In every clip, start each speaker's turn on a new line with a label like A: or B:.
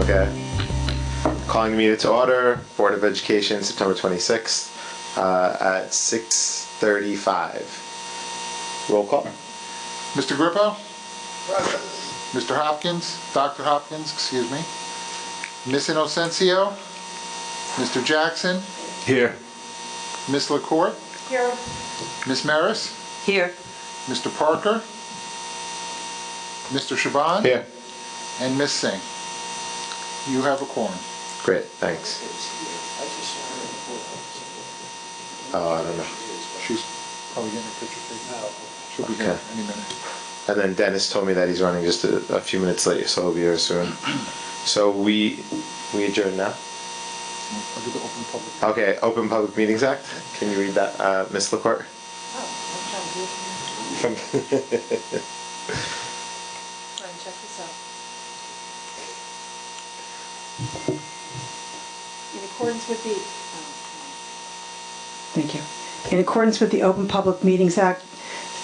A: Okay. Calling the meeting to order. Board of Education, September 26th at 6:35. Roll call.
B: Mr. Grippo? Present. Mr. Hopkins, Dr. Hopkins, excuse me. Miss Inocencio? Mr. Jackson?
A: Here.
B: Miss LaCourte?
C: Here.
B: Miss Maris?
C: Here.
B: Mr. Parker? Mr. Shaban?
A: Here.
B: And Miss Singh. You have a quorum.
A: Great, thanks. Oh, I don't know.
B: She's probably getting a picture taken. She'll be here any minute.
A: And then Dennis told me that he's running just a few minutes late, so he'll be here soon. So we adjourn now?
B: I'll do the open public.
A: Okay, Open Public Meetings Act. Can you read that, Ms. LaCourte?
C: Try and check this out. In accordance with the... Thank you. In accordance with the Open Public Meetings Act,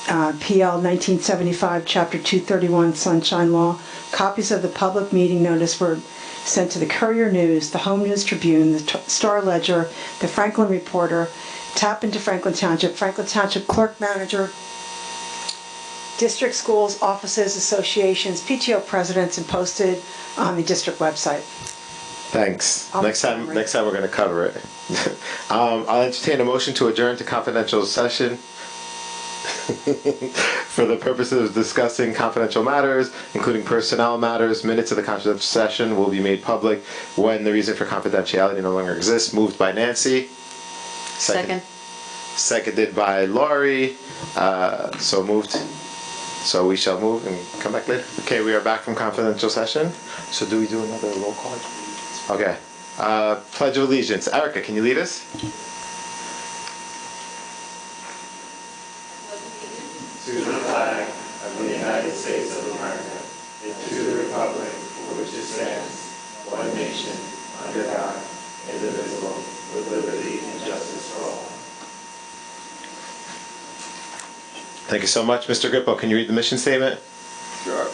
C: PL 1975, Chapter 231, Sunshine Law, copies of the public meeting notice were sent to the Courier News, the Home News Tribune, the Star Ledger, the Franklin Reporter, Tap into Franklin Township Clerk Manager, district schools, offices, associations, PTO presidents, and posted on the district website.
A: Thanks. Next time we're going to cover it. I'll entertain a motion to adjourn to confidential session for the purposes of discussing confidential matters, including personnel matters. Minutes of the confidential session will be made public when the reason for confidentiality no longer exists. Moved by Nancy.
C: Second.
A: Seconded by Laurie. So moved. So we shall move and come back later. Okay, we are back from confidential session. So do we do another roll call? Okay. Pledge of Allegiance. Erica, can you lead us?
D: To the flag of the United States of America, and to the republic for which it stands, one nation, under God, indivisible, with liberty and justice for all.
A: Thank you so much, Mr. Grippo. Can you read the mission statement?
D: Sure.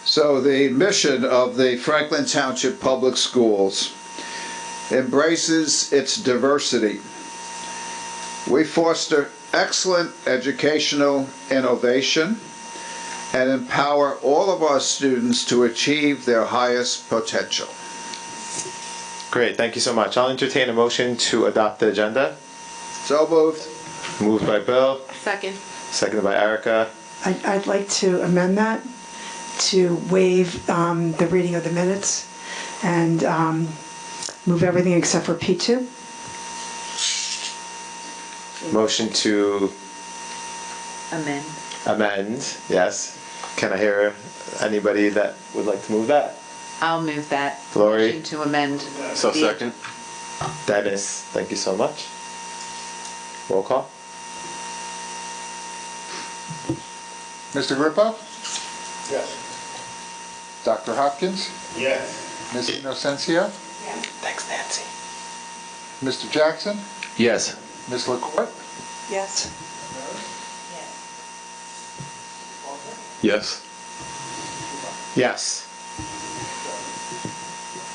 E: So the mission of the Franklin Township Public Schools embraces its diversity. We foster excellent educational innovation and empower all of our students to achieve their highest potential.
A: Great, thank you so much. I'll entertain a motion to adopt the agenda.
E: So moved.
A: Moved by Bill.
C: Second.
A: Seconded by Erica.
F: I'd like to amend that to waive the reading of the minutes and move everything except for P2.
A: Motion to amend, yes. Can I hear anybody that would like to move that?
G: I'll move that.
A: Lori?
G: Motion to amend.
D: So second.
A: Dennis, thank you so much. Roll call.
B: Mr. Grippo?
D: Yes.
B: Dr. Hopkins?
D: Yes.
B: Miss Inocencio?
A: Thanks, Nancy.
B: Mr. Jackson?
D: Yes.
B: Miss LaCourte?
F: Yes.
D: Yes.
A: Yes.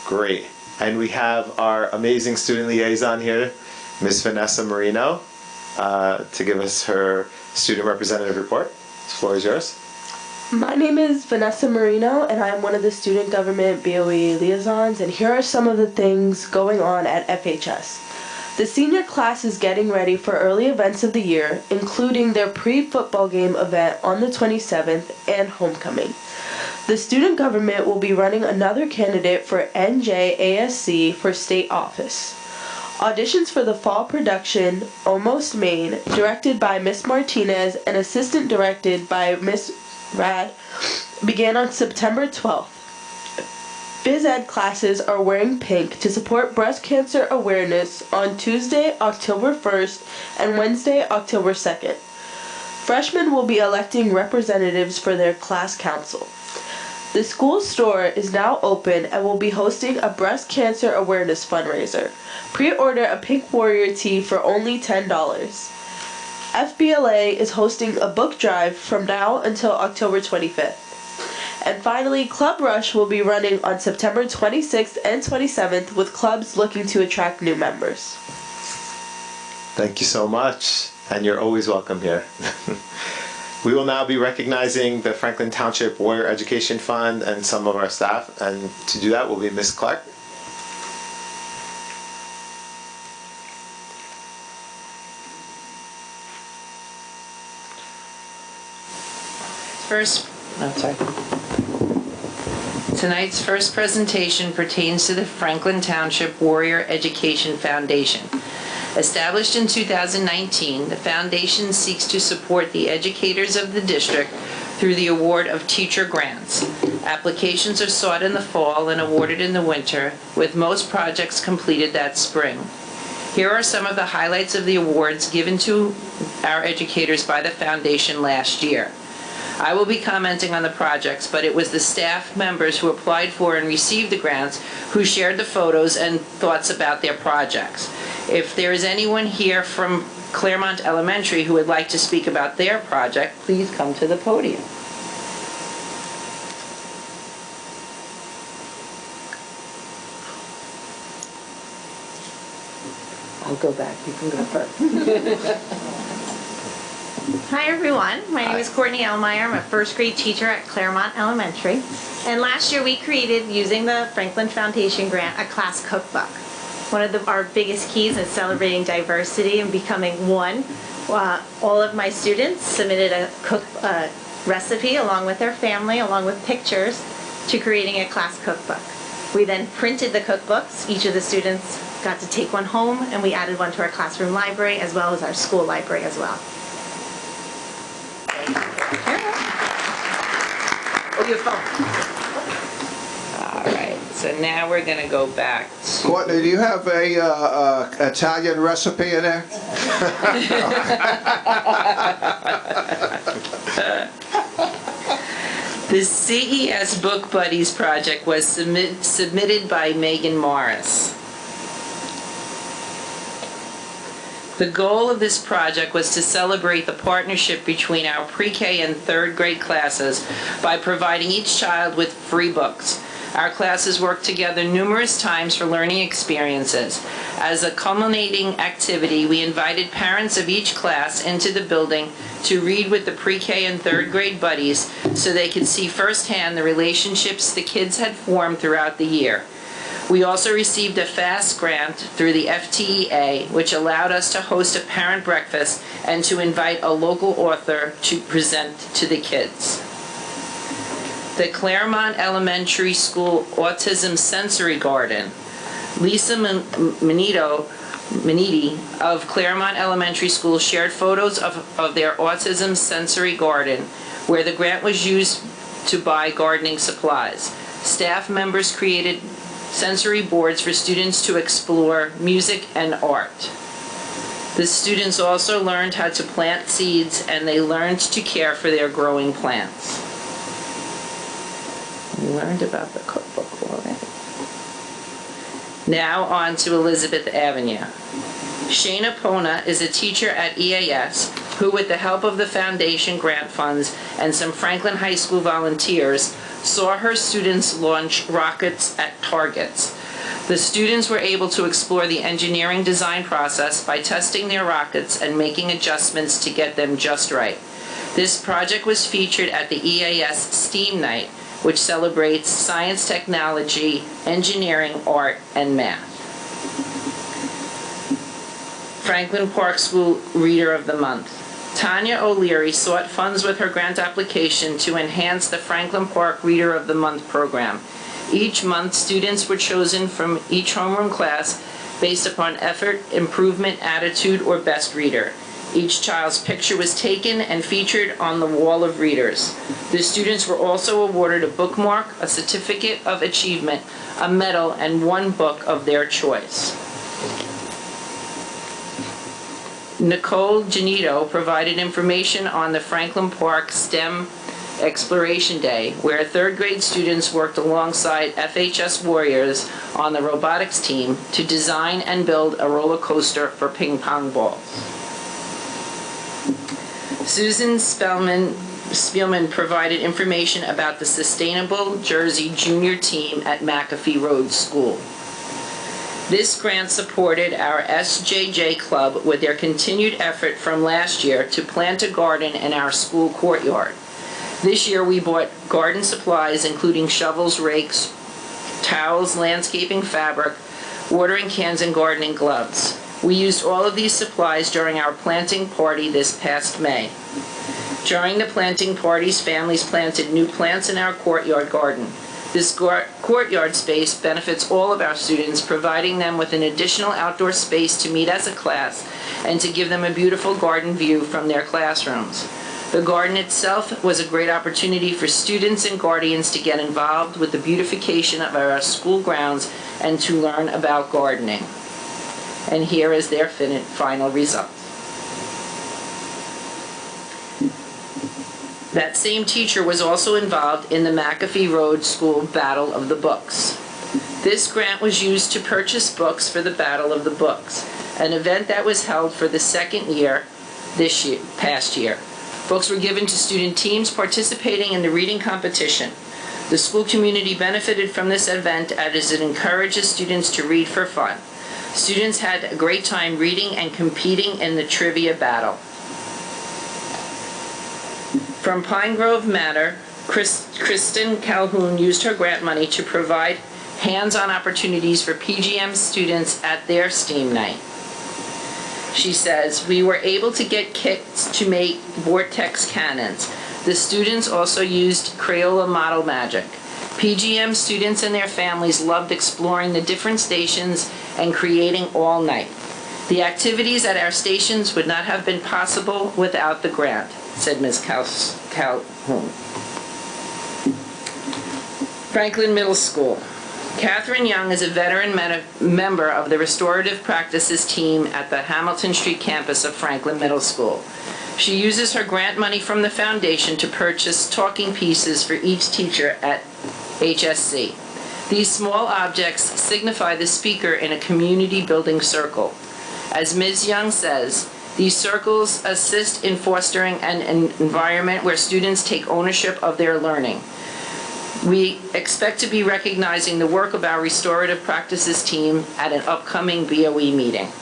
A: Great. And we have our amazing student liaison here, Miss Vanessa Marino, to give us her student representative report. The floor is yours.
H: My name is Vanessa Marino, and I am one of the student government BOE liaisons, and here are some of the things going on at FHS. The senior class is getting ready for early events of the year, including their pre-football game event on the 27th and homecoming. The student government will be running another candidate for NJSLA for state office. Auditions for the fall production, Almost Maine, directed by Miss Martinez and assistant directed by Miss Rad, began on September 12th. Phys Ed classes are wearing pink to support breast cancer awareness on Tuesday, October 1st and Wednesday, October 2nd. Freshmen will be electing representatives for their class council. The school store is now open and will be hosting a breast cancer awareness fundraiser. Pre-order a Pink Warrior tee for only $10. FBLA is hosting a book drive from now until October 25th. And finally, Club Rush will be running on September 26th and 27th with clubs looking to attract new members.
A: Thank you so much, and you're always welcome here. We will now be recognizing the Franklin Township Warrior Education Fund and some of our staff, and to do that will be Ms. Clark.
G: Tonight's first presentation pertains to the Franklin Township Warrior Education Foundation. Established in 2019, the foundation seeks to support the educators of the district through the award of teacher grants. Applications are sought in the fall and awarded in the winter, with most projects completed that spring. Here are some of the highlights of the awards given to our educators by the foundation last year. I will be commenting on the projects, but it was the staff members who applied for and received the grants who shared the photos and thoughts about their projects. If there is anyone here from Claremont Elementary who would like to speak about their project, please come to the podium. I'll go back. You can go first.
I: Hi everyone, my name is Courtney Elmeyer. I'm a first grade teacher at Claremont Elementary. And last year we created, using the Franklin Foundation grant, a class cookbook. One of our biggest keys is celebrating diversity and becoming one. All of my students submitted a recipe along with their family, along with pictures, to creating a class cookbook. We then printed the cookbooks. Each of the students got to take one home, and we added one to our classroom library as well as our school library as well.
G: Oh, your phone. All right, so now we're going to go back to...
E: Courtney, do you have a Italian recipe in there?
G: The CES Book Buddies project was submitted by Megan Morris. The goal of this project was to celebrate the partnership between our pre-K and third grade classes by providing each child with free books. Our classes worked together numerous times for learning experiences. As a culminating activity, we invited parents of each class into the building to read with the pre-K and third grade buddies so they could see firsthand the relationships the kids had formed throughout the year. We also received a FAST grant through the FTEA, which allowed us to host a parent breakfast and to invite a local author to present to the kids. The Claremont Elementary School Autism Sensory Garden. Lisa Maniti of Claremont Elementary School shared photos of their autism sensory garden, where the grant was used to buy gardening supplies. Staff members created sensory boards for students to explore music and art. The students also learned how to plant seeds, and they learned to care for their growing plants. We learned about the cookbook already. Now on to Elizabeth Avenue. Shayna Pona is a teacher at EAS who, with the help of the foundation grant funds and some Franklin High School volunteers, saw her students launch rockets at targets. The students were able to explore the engineering design process by testing their rockets and making adjustments to get them just right. This project was featured at the EAS STEAM Night, which celebrates science, technology, engineering, art, and math. Franklin Park School Reader of the Month. Tanya O'Leary sought funds with her grant application to enhance the Franklin Park Reader of the Month program. Each month, students were chosen from each homeroom class based upon effort, improvement, attitude, or best reader. Each child's picture was taken and featured on the wall of readers. The students were also awarded a bookmark, a certificate of achievement, a medal, and one book of their choice. Nicole Janito provided information on the Franklin Park STEM Exploration Day, where third grade students worked alongside FHS Warriors on the robotics team to design and build a roller coaster for ping pong balls. Susan Spielman provided information about the Sustainable Jersey Junior Team at McAfee Road School. This grant supported our SJJ Club with their continued effort from last year to plant a garden in our school courtyard. This year we bought garden supplies including shovels, rakes, towels, landscaping fabric, watering cans, and gardening gloves. We used all of these supplies during our planting party this past May. During the planting parties, families planted new plants in our courtyard garden. This courtyard space benefits all of our students, providing them with an additional outdoor space to meet as a class and to give them a beautiful garden view from their classrooms. The garden itself was a great opportunity for students and guardians to get involved with the beautification of our school grounds and to learn about gardening. And here is their final result. That same teacher was also involved in the McAfee Road School Battle of the Books. This grant was used to purchase books for the Battle of the Books, an event that was held for the second year past year. Books were given to student teams participating in the reading competition. The school community benefited from this event as it encourages students to read for fun. Students had a great time reading and competing in the trivia battle. From Pine Grove Manor, Kristen Calhoun used her grant money to provide hands-on opportunities for PGM students at their STEAM night. She says, "We were able to get kits to make vortex cannons. The students also used Crayola model magic. PGM students and their families loved exploring the different stations and creating all night. The activities at our stations would not have been possible without the grant," said Ms. Calhoun. Franklin Middle School. Catherine Young is a veteran member of the Restorative Practices team at the Hamilton Street campus of Franklin Middle School. She uses her grant money from the foundation to purchase talking pieces for each teacher at HSC. These small objects signify the speaker in a community building circle. As Ms. Young says, these circles assist in fostering an environment where students take ownership of their learning. We expect to be recognizing the work of our Restorative Practices team at an upcoming BOE meeting.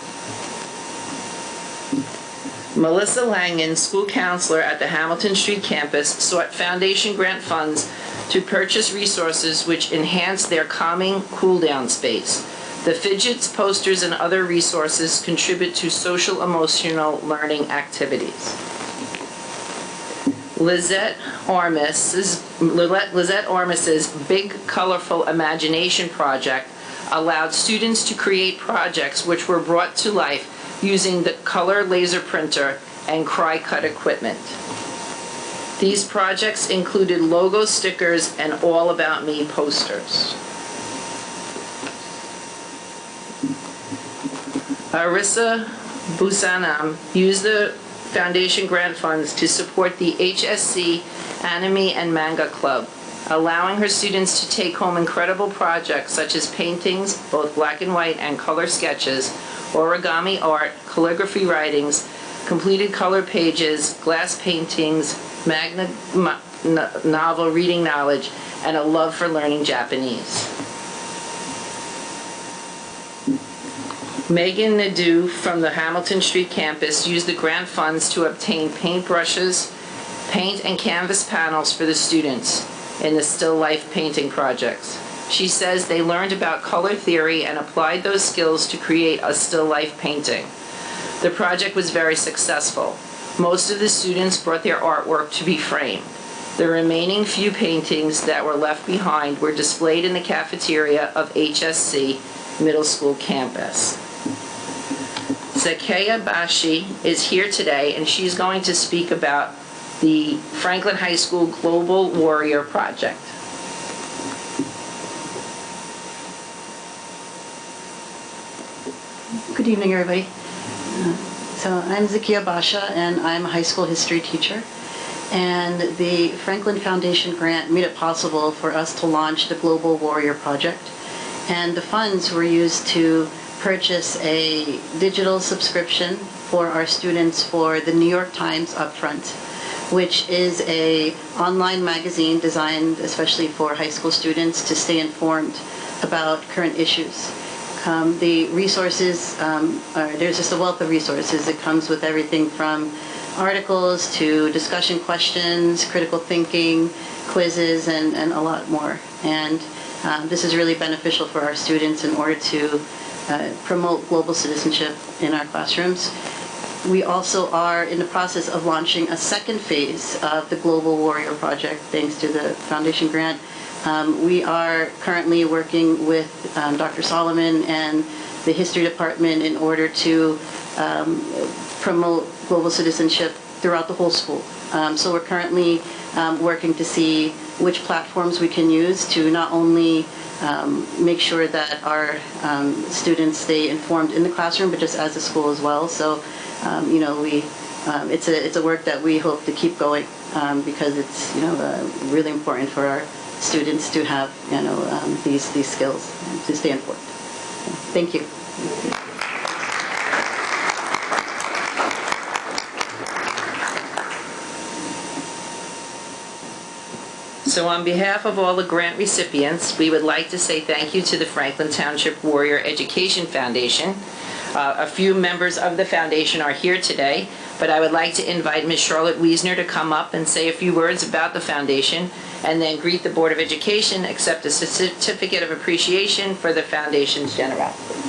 G: Melissa Langen, school counselor at the Hamilton Street campus, sought foundation grant funds to purchase resources which enhance their calming cool-down space. The fidgets, posters, and other resources contribute to social-emotional learning activities. Lizette Ormis's Big Colorful Imagination project allowed students to create projects which were brought to life using the color laser printer and cry-cut equipment. These projects included logo stickers and All About Me posters. Arissa Busanam used the foundation grant funds to support the HSC Anime and Manga Club, allowing her students to take home incredible projects such as paintings, both black and white and color sketches, origami art, calligraphy writings, completed color pages, glass paintings, novel reading knowledge, and a love for learning Japanese. Megan Nadeau from the Hamilton Street campus used the grant funds to obtain paintbrushes, paint and canvas panels for the students in the still life painting projects. She says they learned about color theory and applied those skills to create a still life painting. The project was very successful. Most of the students brought their artwork to be framed. The remaining few paintings that were left behind were displayed in the cafeteria of HSC Middle School campus. Zakiya Bashi is here today, and she's going to speak about the Franklin High School Global Warrior Project.
J: Good evening, everybody. So I'm Zakiya Basha, and I'm a high school history teacher. And the Franklin Foundation grant made it possible for us to launch the Global Warrior Project. And the funds were used to purchase a digital subscription for our students for the New York Times Upfront, which is a online magazine designed especially for high school students to stay informed about current issues. The resources, there's just a wealth of resources. It comes with everything from articles to discussion questions, critical thinking, quizzes, and a lot more. And this is really beneficial for our students in order to promote global citizenship in our classrooms. We also are in the process of launching a second phase of the Global Warrior Project, thanks to the Foundation grant. We are currently working with Dr. Solomon and the History Department in order to promote global citizenship throughout the whole school. So we're currently working to see which platforms we can use to not only make sure that our students stay informed in the classroom, but just as a school as well. So, you know, it's a work that we hope to keep going because it's, you know, really important for our students to have, you know, these skills to stay informed. Thank you.
G: So on behalf of all the grant recipients, we would like to say thank you to the Franklin Township Warrior Education Foundation. A few members of the foundation are here today, but I would like to invite Ms. Charlotte Wiesner to come up and say a few words about the foundation, and then greet the Board of Education, accept a certificate of appreciation for the foundation's generosity.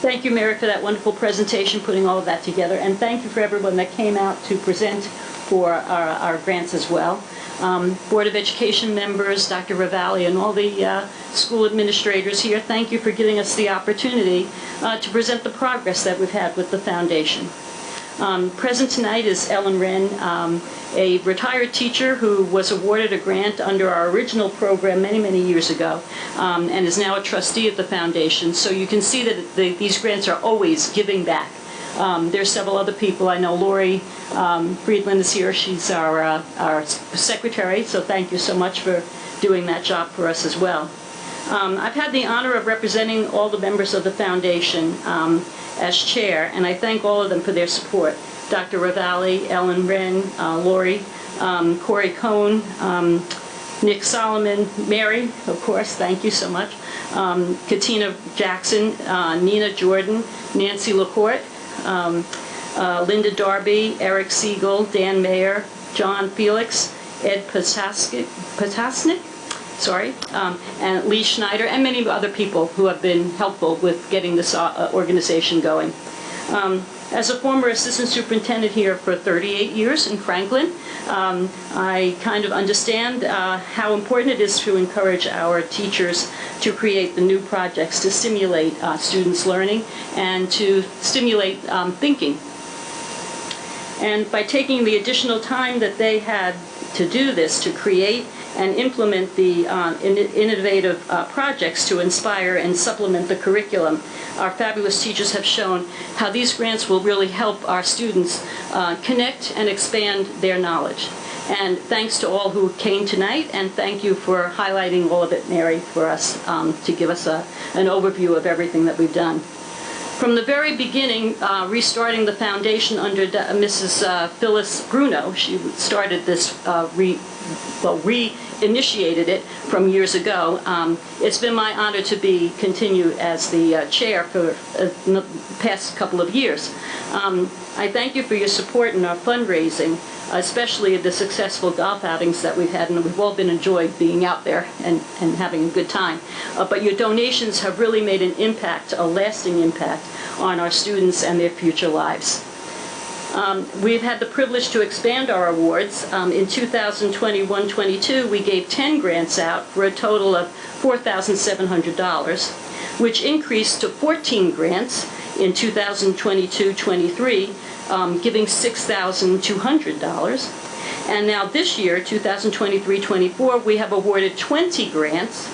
K: Thank you, Mary, for that wonderful presentation, putting all of that together, and thank you for everyone that came out to present for our grants as well. Board of Education members, Dr. Ravalli, and all the school administrators here, thank you for giving us the opportunity to present the progress that we've had with the foundation. Present tonight is Ellen Wren, a retired teacher who was awarded a grant under our original program many, many years ago, and is now a trustee of the foundation. So you can see that these grants are always giving back. There's several other people. I know Lori Friedland is here. She's our secretary, so thank you so much for doing that job for us as well. I've had the honor of representing all the members of the foundation as chair, and I thank all of them for their support. Dr. Ravalli, Ellen Wren, Lori, Corey Cohn, Nick Solomon, Mary, of course, thank you so much, Katina Jackson, Nina Jordan, Nancy LaCourte, Linda Darby, Eric Siegel, Dan Mayer, John Felix, Ed Potasnik, and Lee Schneider, and many other people who have been helpful with getting this organization going. As a former assistant superintendent here for 38 years in Franklin, I kind of understand how important it is to encourage our teachers to create the new projects to stimulate students' learning and to stimulate thinking. And by taking the additional time that they had to do this, to create and implement the innovative projects to inspire and supplement the curriculum, our fabulous teachers have shown how these grants will really help our students connect and expand their knowledge. And thanks to all who came tonight, and thank you for highlighting all of it, Mary, for us to give us an overview of everything that we've done. From the very beginning, restarting the foundation under Mrs. Phyllis Bruno, she started this, reinitiated it from years ago. It's been my honor to continue as the chair for the past couple of years. I thank you for your support in our fundraising, especially the successful golf outings that we've had, and we've all been enjoyed being out there and having a good time. But your donations have really made an impact, a lasting impact, on our students and their future lives. We've had the privilege to expand our awards. In 2021-22, we gave 10 grants out for a total of $4,700, which increased to 14 grants in 2022-23, giving $6,200. And now this year, 2023-24, we have awarded 20 grants,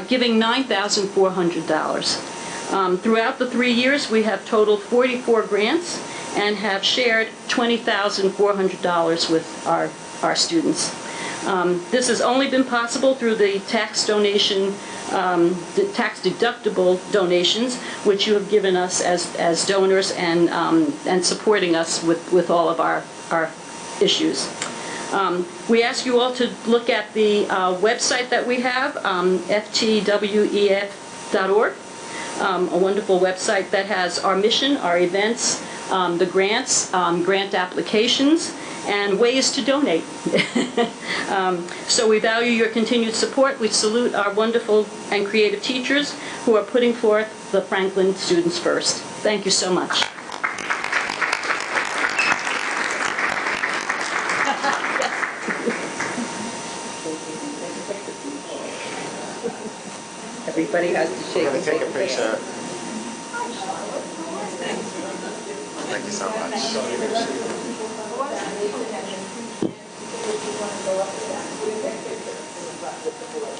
K: giving $9,400. Throughout the 3 years, we have totaled 44 grants and have shared $20,400 with our students. This has only been possible through the tax donation, the tax deductible donations, which you have given us as donors and supporting us with all of our issues. We ask you all to look at the website that we have, ftwef.org, a wonderful website that has our mission, our events, the grants, grant applications, and ways to donate. So we value your continued support. We salute our wonderful and creative teachers who are putting forth the Franklin Students First. Thank you so much.
G: Everybody has to shake and
A: take a picture. Thank you so much.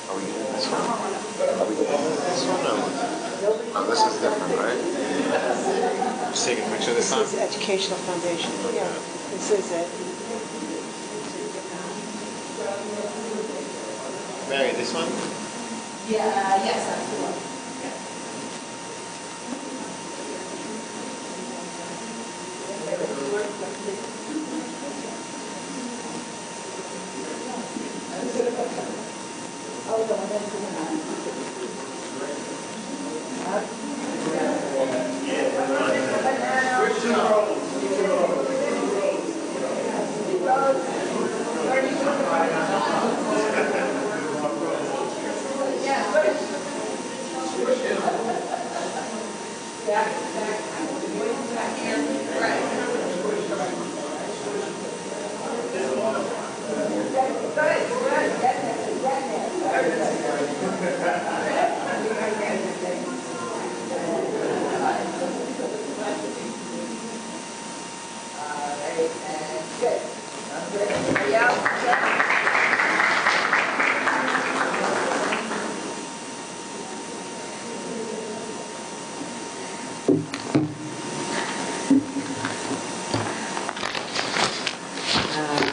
A: Are we doing this one? Are we doing this one? Oh, this is different, right? Just take a picture this time.
C: This is Educational Foundation. Yeah, this is it.
A: Mary, this one?
I: Yeah, yes, that's the one.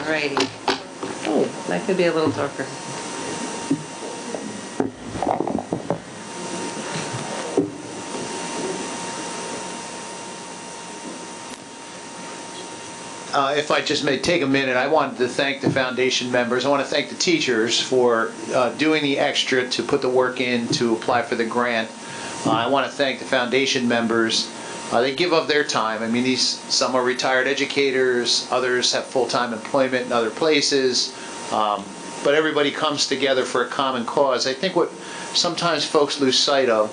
G: Alrighty. Oh, that could be a little darker.
L: If I just may take a minute, I wanted to thank the foundation members. I want to thank the teachers for doing the extra to put the work in to apply for the grant. I want to thank the foundation members. They give of their time. I mean, some are retired educators, others have full-time employment in other places, but everybody comes together for a common cause. I think what sometimes folks lose sight of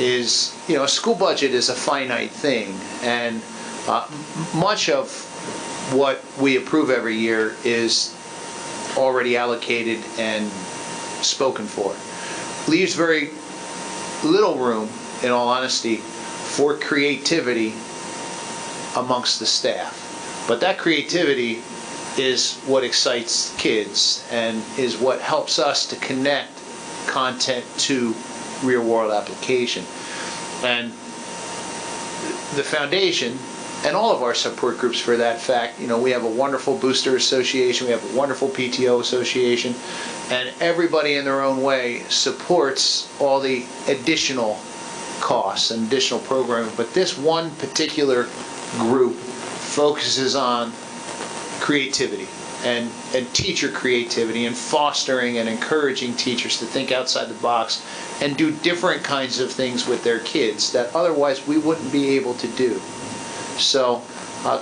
L: is, a school budget is a finite thing, and much of what we approve every year is already allocated and spoken for. Leaves very little room, in all honesty, for creativity amongst the staff. But that creativity is what excites kids and is what helps us to connect content to real-world application. And the foundation, and all of our support groups for that fact, we have a wonderful booster association, we have a wonderful PTO association, and everybody in their own way supports all the additional costs and additional programming. But this one particular group focuses on creativity and teacher creativity and fostering and encouraging teachers to think outside the box and do different kinds of things with their kids that otherwise we wouldn't be able to do. So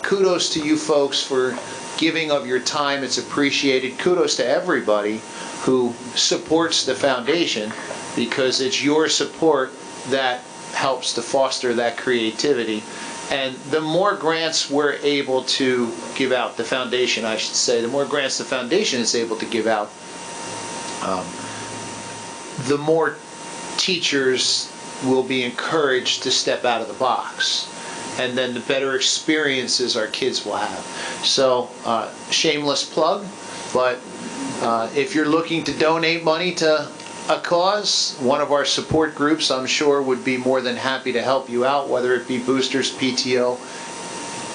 L: kudos to you folks for giving of your time. It's appreciated. Kudos to everybody who supports the foundation, because it's your support that helps to foster that creativity. And the more grants we're able to give out, the foundation I should say, the more grants the foundation is able to give out, the more teachers will be encouraged to step out of the box. And then the better experiences our kids will have. So, shameless plug, but if you're looking to donate money to a cause, one of our support groups, I'm sure, would be more than happy to help you out, whether it be boosters, PTO,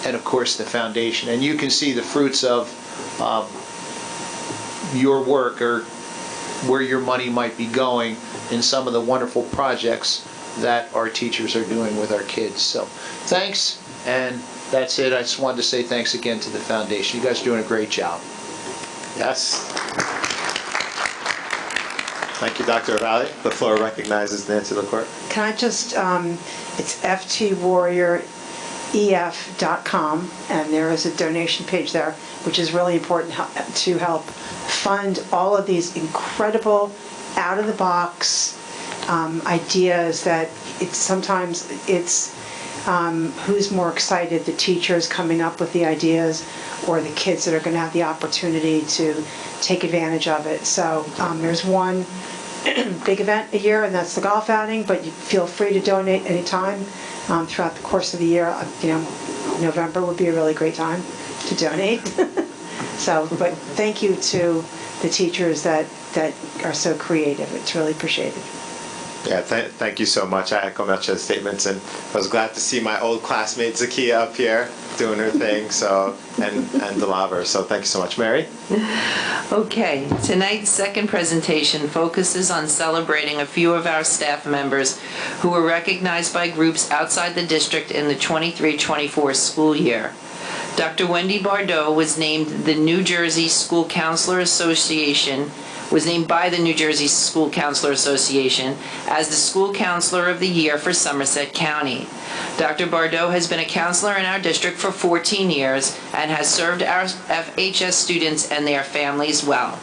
L: and of course the foundation. And you can see the fruits of your work or where your money might be going in some of the wonderful projects that our teachers are doing with our kids. So thanks, and that's it. I just wanted to say thanks again to the foundation. You guys are doing a great job.
A: Yes. Thank you, Dr. O'Reilly. The floor recognizes Nancy LaCourte.
C: Can I just, it's ftwarrioref.com, and there is a donation page there, which is really important to help fund all of these incredible, out-of-the-box ideas that sometimes it's who's more excited, the teachers coming up with the ideas or the kids that are going to have the opportunity to take advantage of it. So there's one big event a year, and that's the golf outing, but you feel free to donate anytime throughout the course of the year. November would be a really great time to donate. So, but thank you to the teachers that are so creative. It's really appreciated.
A: Yeah, thank you so much. I echo much of the statements, and I was glad to see my old classmate Zakia up here doing her thing. So, and Delaver. So, thank you so much, Mary.
G: Okay, tonight's second presentation focuses on celebrating a few of our staff members who were recognized by groups outside the district in the 23-24 school year. Dr. Wendy Bardot was named by the New Jersey School Counselor Association as the School Counselor of the Year for Somerset County. Dr. Bardot has been a counselor in our district for 14 years and has served our FHS students and their families well.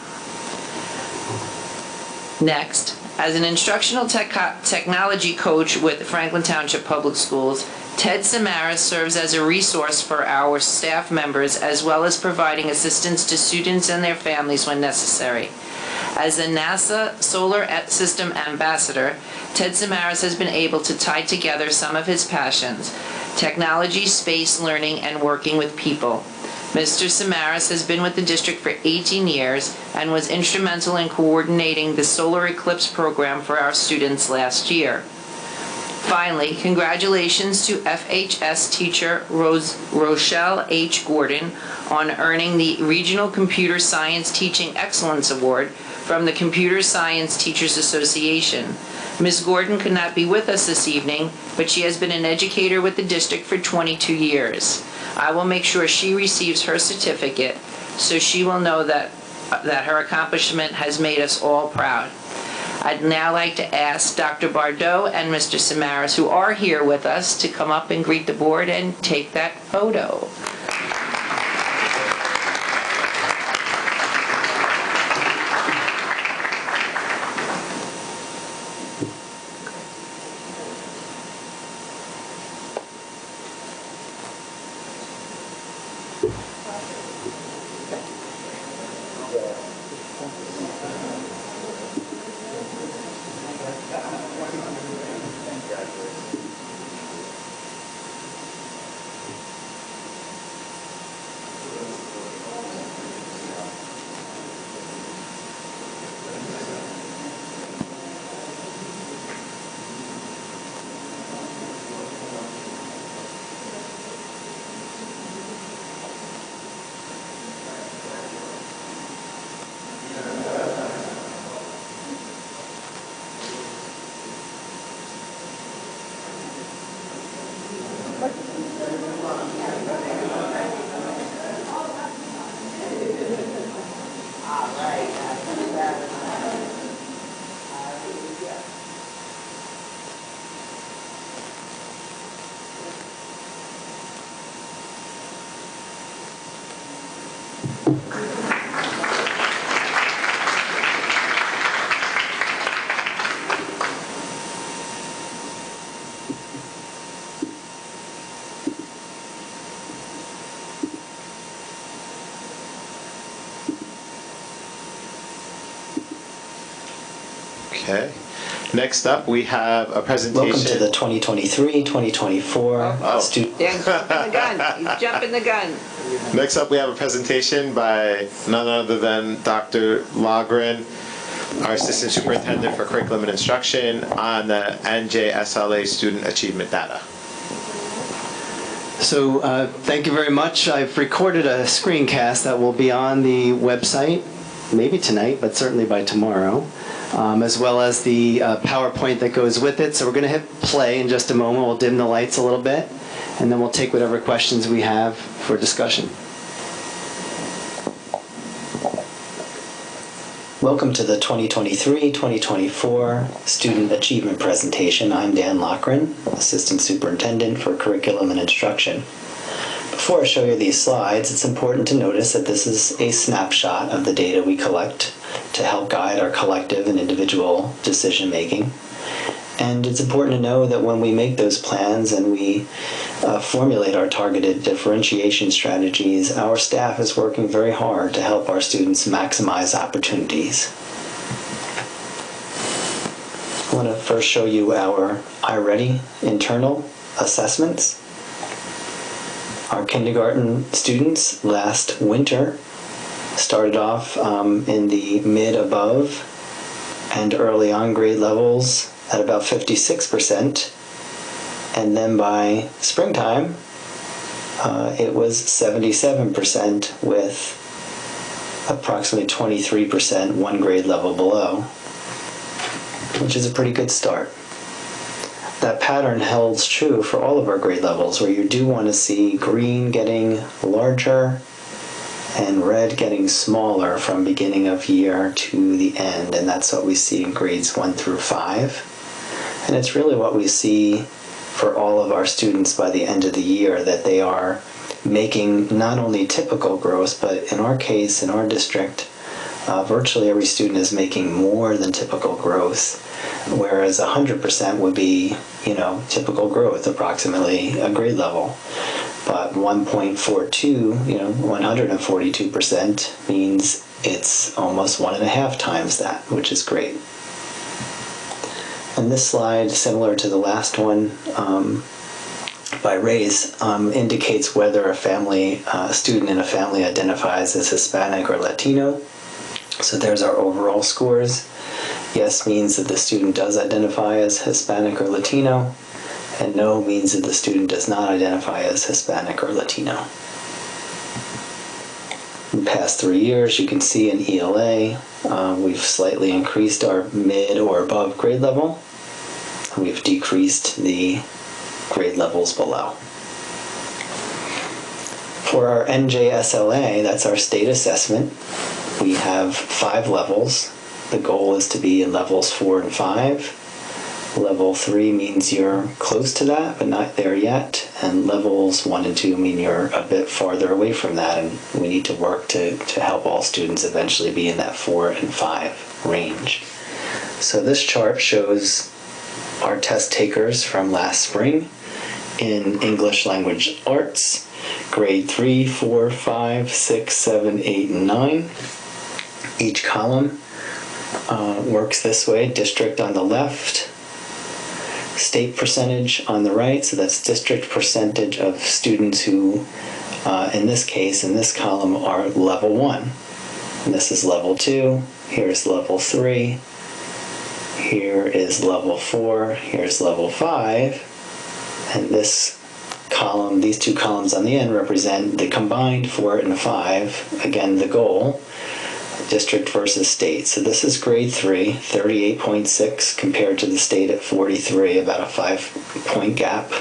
G: Next, as an instructional technology coach with Franklin Township Public Schools, Ted Samaras serves as a resource for our staff members as well as providing assistance to students and their families when necessary. As a NASA Solar System Ambassador, Ted Samaras has been able to tie together some of his passions: technology, space, learning, and working with people. Mr. Samaras has been with the district for 18 years and was instrumental in coordinating the Solar Eclipse program for our students last year. Finally, congratulations to FHS teacher Rochelle H. Gordon on earning the Regional Computer Science Teaching Excellence Award from the Computer Science Teachers Association. Ms. Gordon could not be with us this evening, but she has been an educator with the district for 22 years. I will make sure she receives her certificate so she will know that her accomplishment has made us all proud. I'd now like to ask Dr. Bardot and Mr. Samaras, who are here with us, to come up and greet the board and take that photo.
A: Okay. Next up, we have a presentation.
M: Welcome to the 2023-2024 student.
G: He's jumping the gun. He's jumping the gun.
A: Next up, we have a presentation by none other than Dr. Loughran, our Assistant Superintendent for Curriculum and Instruction, on the NJSLA Student Achievement Data.
M: So thank you very much. I've recorded a screencast that will be on the website maybe tonight, but certainly by tomorrow, as well as the PowerPoint that goes with it. So we're going to hit play in just a moment. We'll dim the lights a little bit, and then we'll take whatever questions we have for discussion. Welcome to the 2023-2024 Student Achievement Presentation. I'm Dan Loughran, Assistant Superintendent for Curriculum and Instruction. Before I show you these slides, it's important to notice that this is a snapshot of the data we collect to help guide our collective and individual decision making. And it's important to know that when we make those plans and we formulate our targeted differentiation strategies, our staff is working very hard to help our students maximize opportunities. I want to first show you our iReady internal assessments. Our kindergarten students last winter started off in the mid-above and early on grade levels at about 56%, and then by springtime it was 77% with approximately 23% one grade level below, which is a pretty good start. That pattern holds true for all of our grade levels, where you do want to see green getting larger and red getting smaller from beginning of year to the end, and that's what we see in grades 1 through 5. And it's really what we see for all of our students by the end of the year, that they are making not only typical growth, but in our case, in our district, virtually every student is making more than typical growth, whereas 100% would be, typical growth, approximately a grade level. But 1.42, 142% means it's almost 1.5 times that, which is great. And this slide, similar to the last one by race, indicates whether a student in a family identifies as Hispanic or Latino. So there's our overall scores. Yes means that the student does identify as Hispanic or Latino, and no means that the student does not identify as Hispanic or Latino. In the past 3 years, you can see in ELA, we've slightly increased our mid or above grade level. We've decreased the grade levels below. For our NJSLA, that's our state assessment, we have 5 levels. The goal is to be in levels 4 and 5. Level 3 means you're close to that, but not there yet. And levels 1 and 2 mean you're a bit farther away from that, and we need to work to help all students eventually be in that 4 and 5 range. So this chart shows our test takers from last spring in English Language Arts, grade 3, 4, 5, 6, 7, 8, and 9. Each column works this way: district on the left, state percentage on the right, so that's district percentage of students who, in this case, in this column, are level 1. And this is level 2, here's level 3, here is level 4, here's level 5, and this column, these two columns on the end represent the combined 4 and 5, again the goal, district versus state. So this is grade 3, 38.6 compared to the state at 43, about a 5-point gap.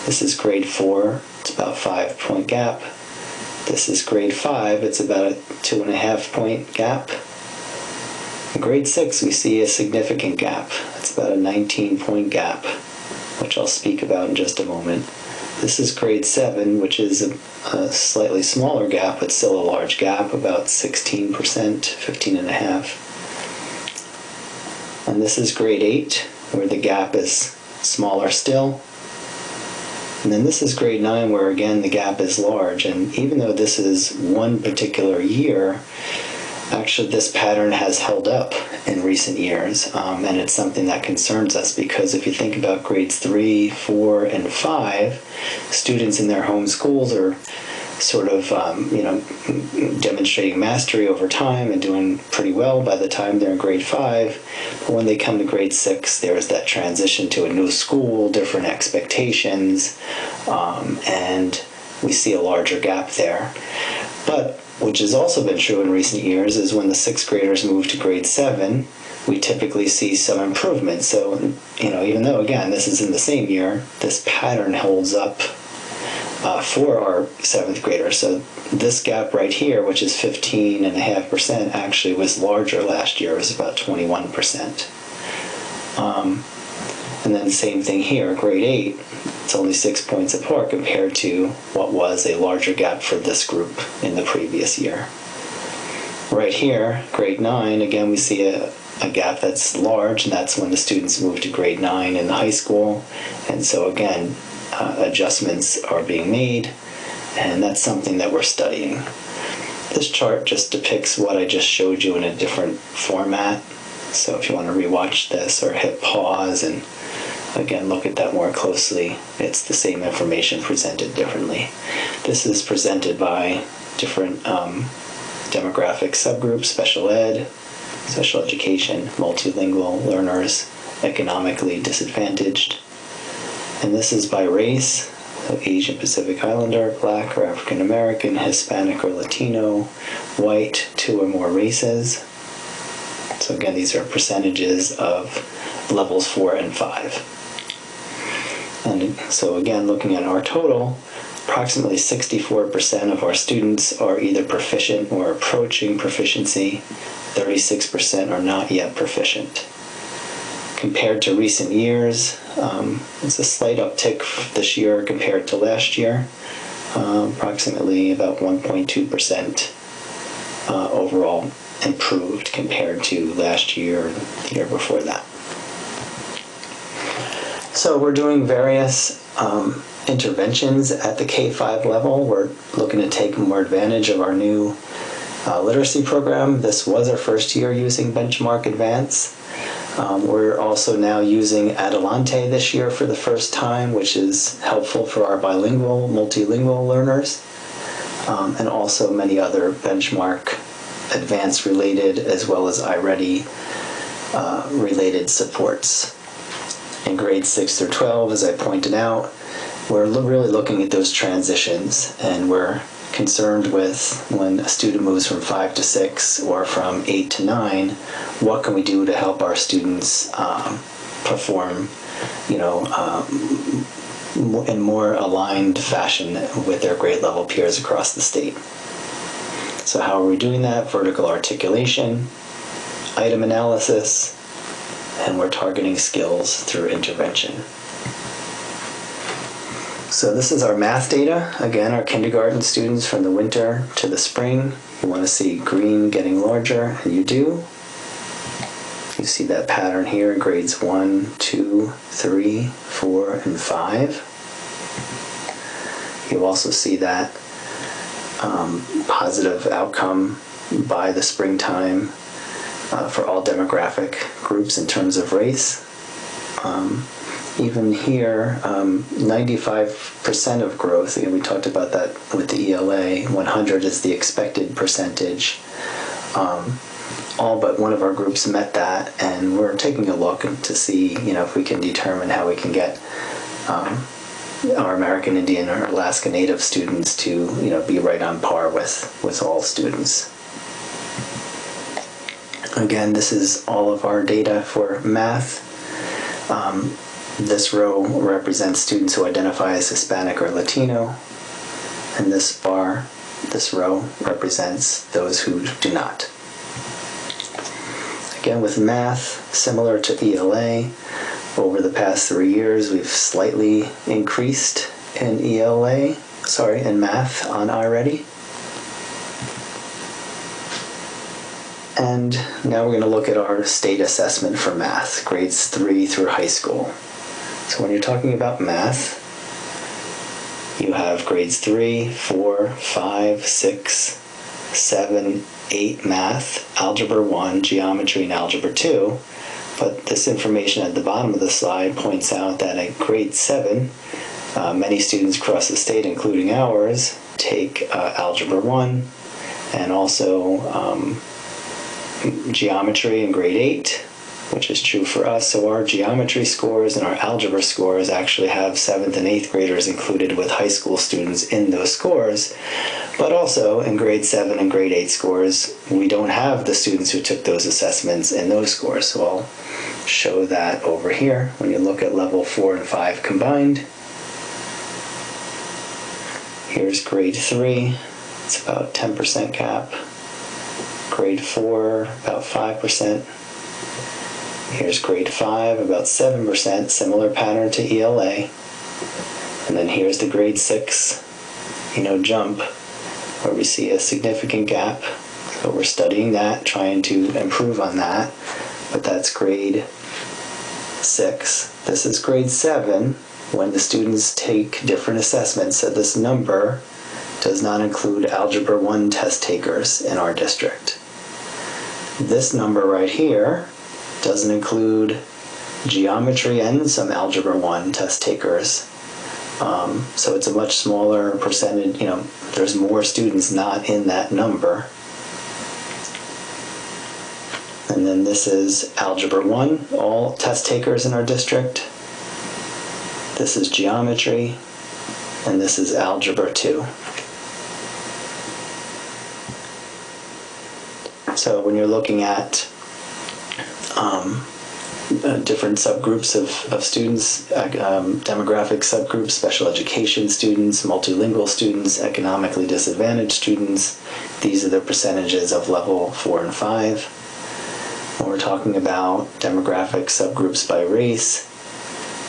M: This is grade 4, it's about a 5-point gap. This is grade 5, it's about a 2.5-point gap. In grade 6, we see a significant gap. It's about a 19-point gap, which I'll speak about in just a moment. This is grade 7, which is a slightly smaller gap, but still a large gap, about 16%, 15.5. And this is grade 8, where the gap is smaller still. And then this is grade 9, where again the gap is large. And even though this is one particular year, actually this pattern has held up in recent years, and it's something that concerns us, because if you think about grades 3, 4, and 5, students in their home schools are sort of demonstrating mastery over time and doing pretty well by the time they're in grade 5. But when they come to grade 6, there's that transition to a new school, different expectations, and we see a larger gap there. But, which has also been true in recent years, is when the 6th graders move to grade 7, we typically see some improvement. So, even though, again, this is in the same year, this pattern holds up for our 7th graders. So this gap right here, which is 15.5%, actually was larger last year. It was about 21%. And then the same thing here, grade 8, it's only 6 points apart compared to what was a larger gap for this group in the previous year. Right here, grade 9, again we see a gap that's large, and that's when the students move to grade 9 in the high school. And so again, adjustments are being made, and that's something that we're studying. This chart just depicts what I just showed you in a different format. So if you want to rewatch this or hit pause and again look at that more closely, it's the same information presented differently. This is presented by different demographic subgroups: special ed, special education, multilingual learners, economically disadvantaged. And this is by race: so Asian Pacific Islander, Black or African American, Hispanic or Latino, white, 2 or more races. So again, these are percentages of levels 4 and 5. And so again, looking at our total, approximately 64% of our students are either proficient or approaching proficiency. 36% are not yet proficient. Compared to recent years, it's a slight uptick this year compared to last year, approximately about 1.2% overall improved compared to last year and the year before that. So we're doing various interventions at the K-5 level. We're looking to take more advantage of our new literacy program. This was our first year using Benchmark Advance. We're also now using Adelante this year for the first time, which is helpful for our bilingual, multilingual learners, and also many other Benchmark Advance related as well as iReady related supports. In grades 6 through 12, as I pointed out, we're really looking at those transitions, and we're concerned with when a student moves from 5 to 6 or from 8 to 9, what can we do to help our students perform, in more aligned fashion with their grade level peers across the state. So how are we doing that? Vertical articulation, item analysis, and we're targeting skills through intervention. So this is our math data. Again, our kindergarten students from the winter to the spring. You want to see green getting larger, and you do. You see that pattern here in grades 1, 2, 3, 4, and 5. You also see that positive outcome by the springtime for all demographic groups in terms of race. Even here, 95% of growth, again, we talked about that with the ELA, 100 is the expected percentage. All but one of our groups met that, and we're taking a look to see, if we can determine how we can get our American Indian or Alaska Native students to, be right on par with all students. Again, this is all of our data for math. This row represents students who identify as Hispanic or Latino, and this row represents those who do not. Again, with math, similar to ELA, over the past 3 years, we've slightly increased in in math on iReady. And now we're going to look at our state assessment for math, grades 3 through high school. So when you're talking about math, you have grades 3, 4, 5, 6, 7, 8 math, Algebra 1, Geometry, and Algebra 2. But this information at the bottom of the slide points out that at grade 7, many students across the state, including ours, take Algebra 1 and also Geometry in grade 8, which is true for us. So our geometry scores and our algebra scores actually have 7th and 8th graders included with high school students in those scores. But also in grade 7 and grade 8 scores, we don't have the students who took those assessments in those scores. So I'll show that over here. When you look at level 4 and 5 combined, here's grade 3, it's about 10% gap. Grade 4, about 5%. Here's grade 5, about 7%, similar pattern to ELA. And then here's the grade 6, jump, where we see a significant gap. So we're studying that, trying to improve on that. But that's grade 6. This is grade 7, when the students take different assessments. So this number does not include Algebra 1 test takers in our district. This number right here doesn't include geometry and some Algebra 1 test takers. So it's a much smaller percentage, there's more students not in that number. And then this is Algebra 1, all test takers in our district. This is geometry, and this is Algebra 2. So when you're looking at different subgroups of students, demographic subgroups, special education students, multilingual students, economically disadvantaged students, these are the percentages of level 4 and 5. When we're talking about demographic subgroups by race,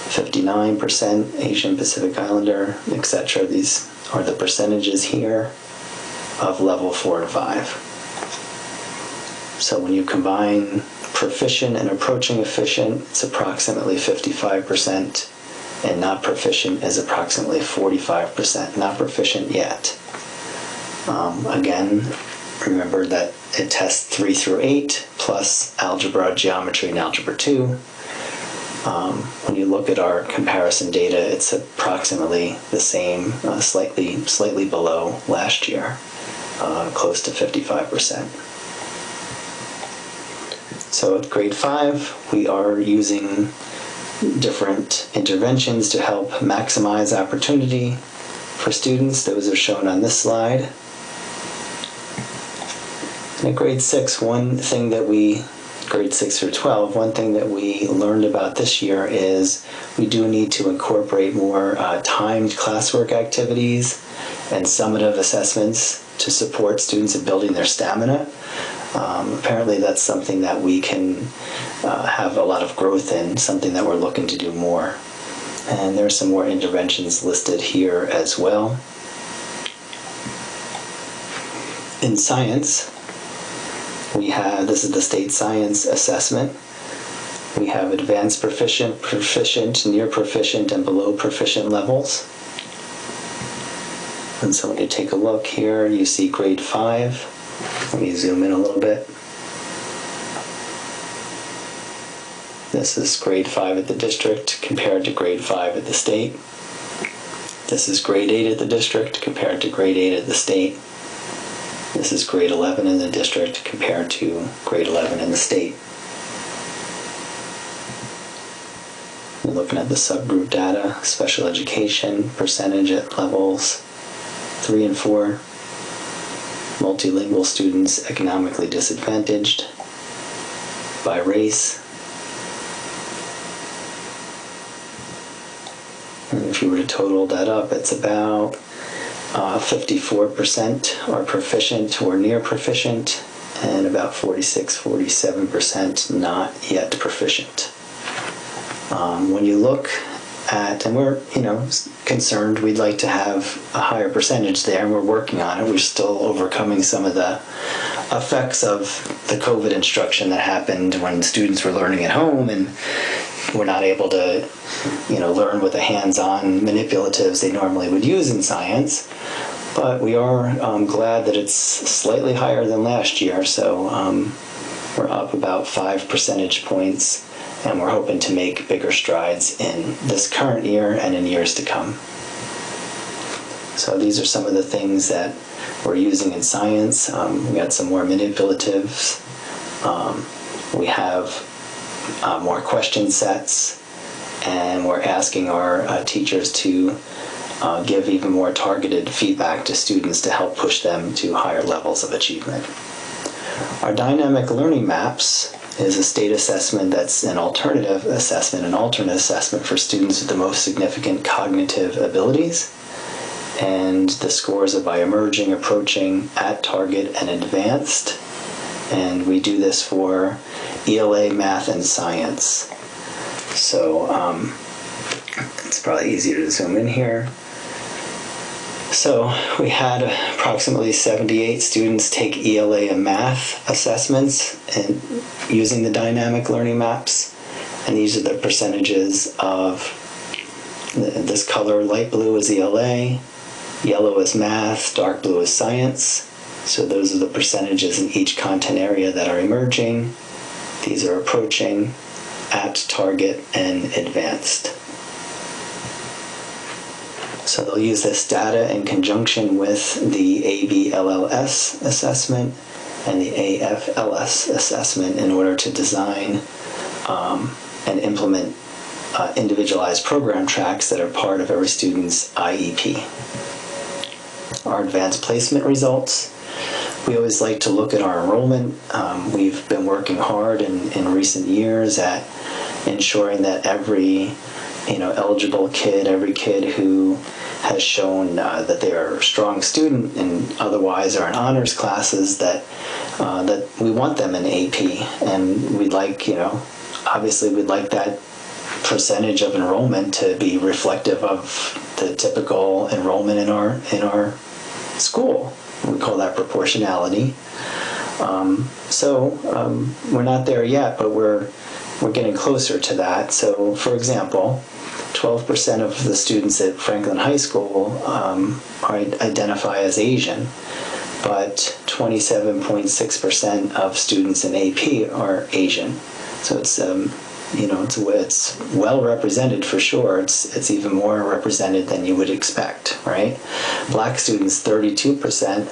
M: 59% Asian Pacific Islander, etc. These are the percentages here of level 4 and 5. So when you combine proficient and approaching efficient, it's approximately 55%, and not proficient is approximately 45%. Not proficient yet. Again, remember that it tests 3 through 8, plus algebra, geometry, and algebra 2. When you look at our comparison data, it's approximately the same, slightly below last year, close to 55%. So at grade 5, we are using different interventions to help maximize opportunity for students. Those are shown on this slide. And at grade 6, grade 6 through 12, one thing that we learned about this year is we do need to incorporate more timed classwork activities and summative assessments to support students in building their stamina. Apparently that's something that we can have a lot of growth in, something that we're looking to do more. And there are some more interventions listed here as well. In science, this is the state science assessment. We have advanced proficient, proficient, near proficient, and below proficient levels. And so when you take a look here, you see grade 5. Let me zoom in a little bit. This is grade 5 at the district compared to grade 5 at the state. This is grade 8 at the district compared to grade 8 at the state. This is grade 11 in the district compared to grade 11 in the state. You're looking at the subgroup data, special education, percentage at levels 3 and 4. Multilingual students, economically disadvantaged by race. And if you were to total that up, it's about 54% are proficient or near proficient, and about 46-47% not yet proficient. When you look at, and we're concerned, we'd like to have a higher percentage there, and we're working on it. We're still overcoming some of the effects of the COVID instruction that happened when students were learning at home, and we're not able to learn with the hands-on manipulatives they normally would use in science. But we are glad that it's slightly higher than last year, so we're up about 5 percentage points, and we're hoping to make bigger strides in this current year and in years to come. So these are some of the things that we're using in science. We got some more manipulatives. We have more question sets, and we're asking our teachers to give even more targeted feedback to students to help push them to higher levels of achievement. Our dynamic learning maps is a state assessment that's an alternative assessment, an alternate assessment for students with the most significant cognitive abilities. And the scores are by emerging, approaching, at target, and advanced. And we do this for ELA, math, and science. So it's probably easier to zoom in here. So we had approximately 78 students take ELA and math assessments and using the dynamic learning maps. And these are the percentages of this color. Light blue is ELA, yellow is math, dark blue is science. So those are the percentages in each content area that are emerging. These are approaching, at target, and advanced. So they'll use this data in conjunction with the ABLLS assessment and the AFLS assessment in order to design and implement individualized program tracks that are part of every student's IEP. Our advanced placement results. We always like to look at our enrollment. We've been working hard in recent years at ensuring that every eligible kid, every kid who has shown that they are a strong student and otherwise are in honors classes, that we want them in AP, and we'd like, obviously we'd like that percentage of enrollment to be reflective of the typical enrollment in our school. We call that proportionality. We're not there yet, but we're getting closer to that. So, for example, 12% of the students at Franklin High School identify as Asian, but 27.6% of students in AP are Asian. So it's it's well represented for sure. It's even more represented than you would expect, right? Black students, 32%,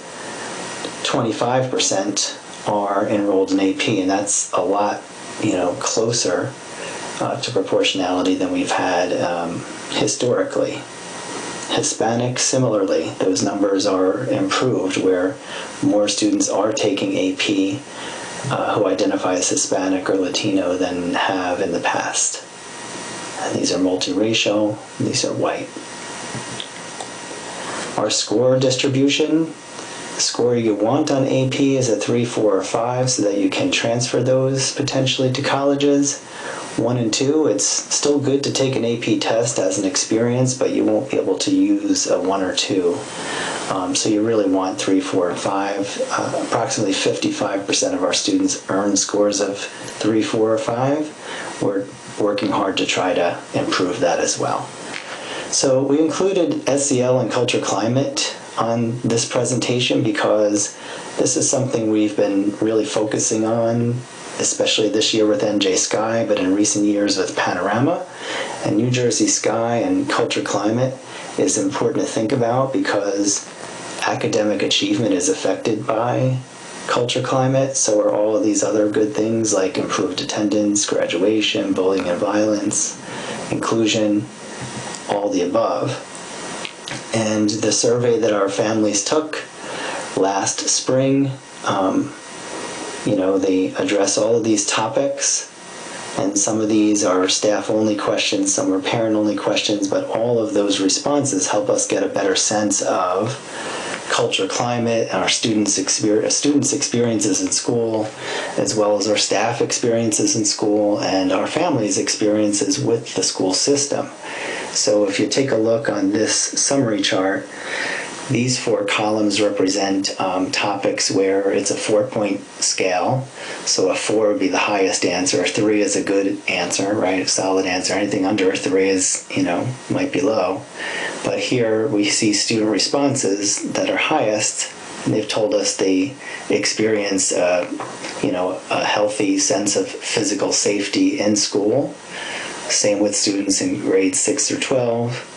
M: 25% are enrolled in AP, and that's a lot, closer to proportionality than we've had historically. Hispanic, similarly, those numbers are improved where more students are taking AP who identify as Hispanic or Latino than have in the past. And these are multiracial, these are white. Our score distribution, the score you want on AP is a 3, 4, or 5 so that you can transfer those potentially to colleges. 1 and 2, it's still good to take an AP test as an experience, but you won't be able to use a 1 or 2. So you really want 3, 4, and 5. Approximately 55% of our students earn scores of 3, 4, or 5. We're working hard to try to improve that as well. So we included SEL and culture climate on this presentation because this is something we've been really focusing on, especially this year with NJ Sky, but in recent years with Panorama. And New Jersey Sky and culture climate is important to think about because academic achievement is affected by culture climate, so are all of these other good things like improved attendance, graduation, bullying and violence, inclusion, all the above. And the survey that our families took last spring, they address all of these topics, and some of these are staff-only questions, some are parent-only questions, but all of those responses help us get a better sense of culture climate and our students' experiences in school, as well as our staff experiences in school and our families' experiences with the school system. So if you take a look on this summary chart, these 4 columns represent topics where it's a 4-point scale. So a 4 would be the highest answer. A 3 is a good answer, right? A solid answer. Anything under a 3 is, might be low. But here we see student responses that are highest, and they've told us they experience, a healthy sense of physical safety in school. Same with students in grades 6 through 12.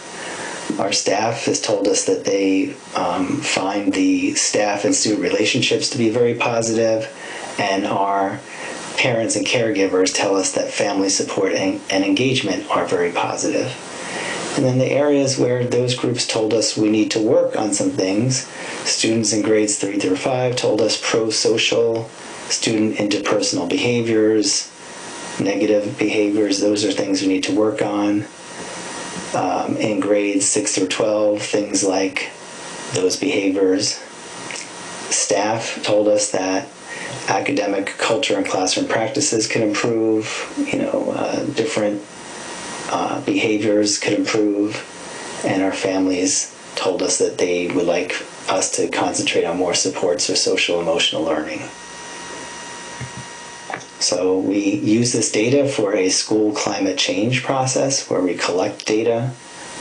M: Our staff has told us that they find the staff and student relationships to be very positive and are parents and caregivers tell us that family support and engagement are very positive. And then the areas where those groups told us we need to work on some things, students in grades 3 through 5 told us pro-social, student interpersonal behaviors, negative behaviors, those are things we need to work on. In grades 6 through 12, things like those behaviors. Staff told us that academic culture and classroom practices could improve, different behaviors could improve, and our families told us that they would like us to concentrate on more supports for social emotional learning. So we use this data for a school climate change process where we collect data,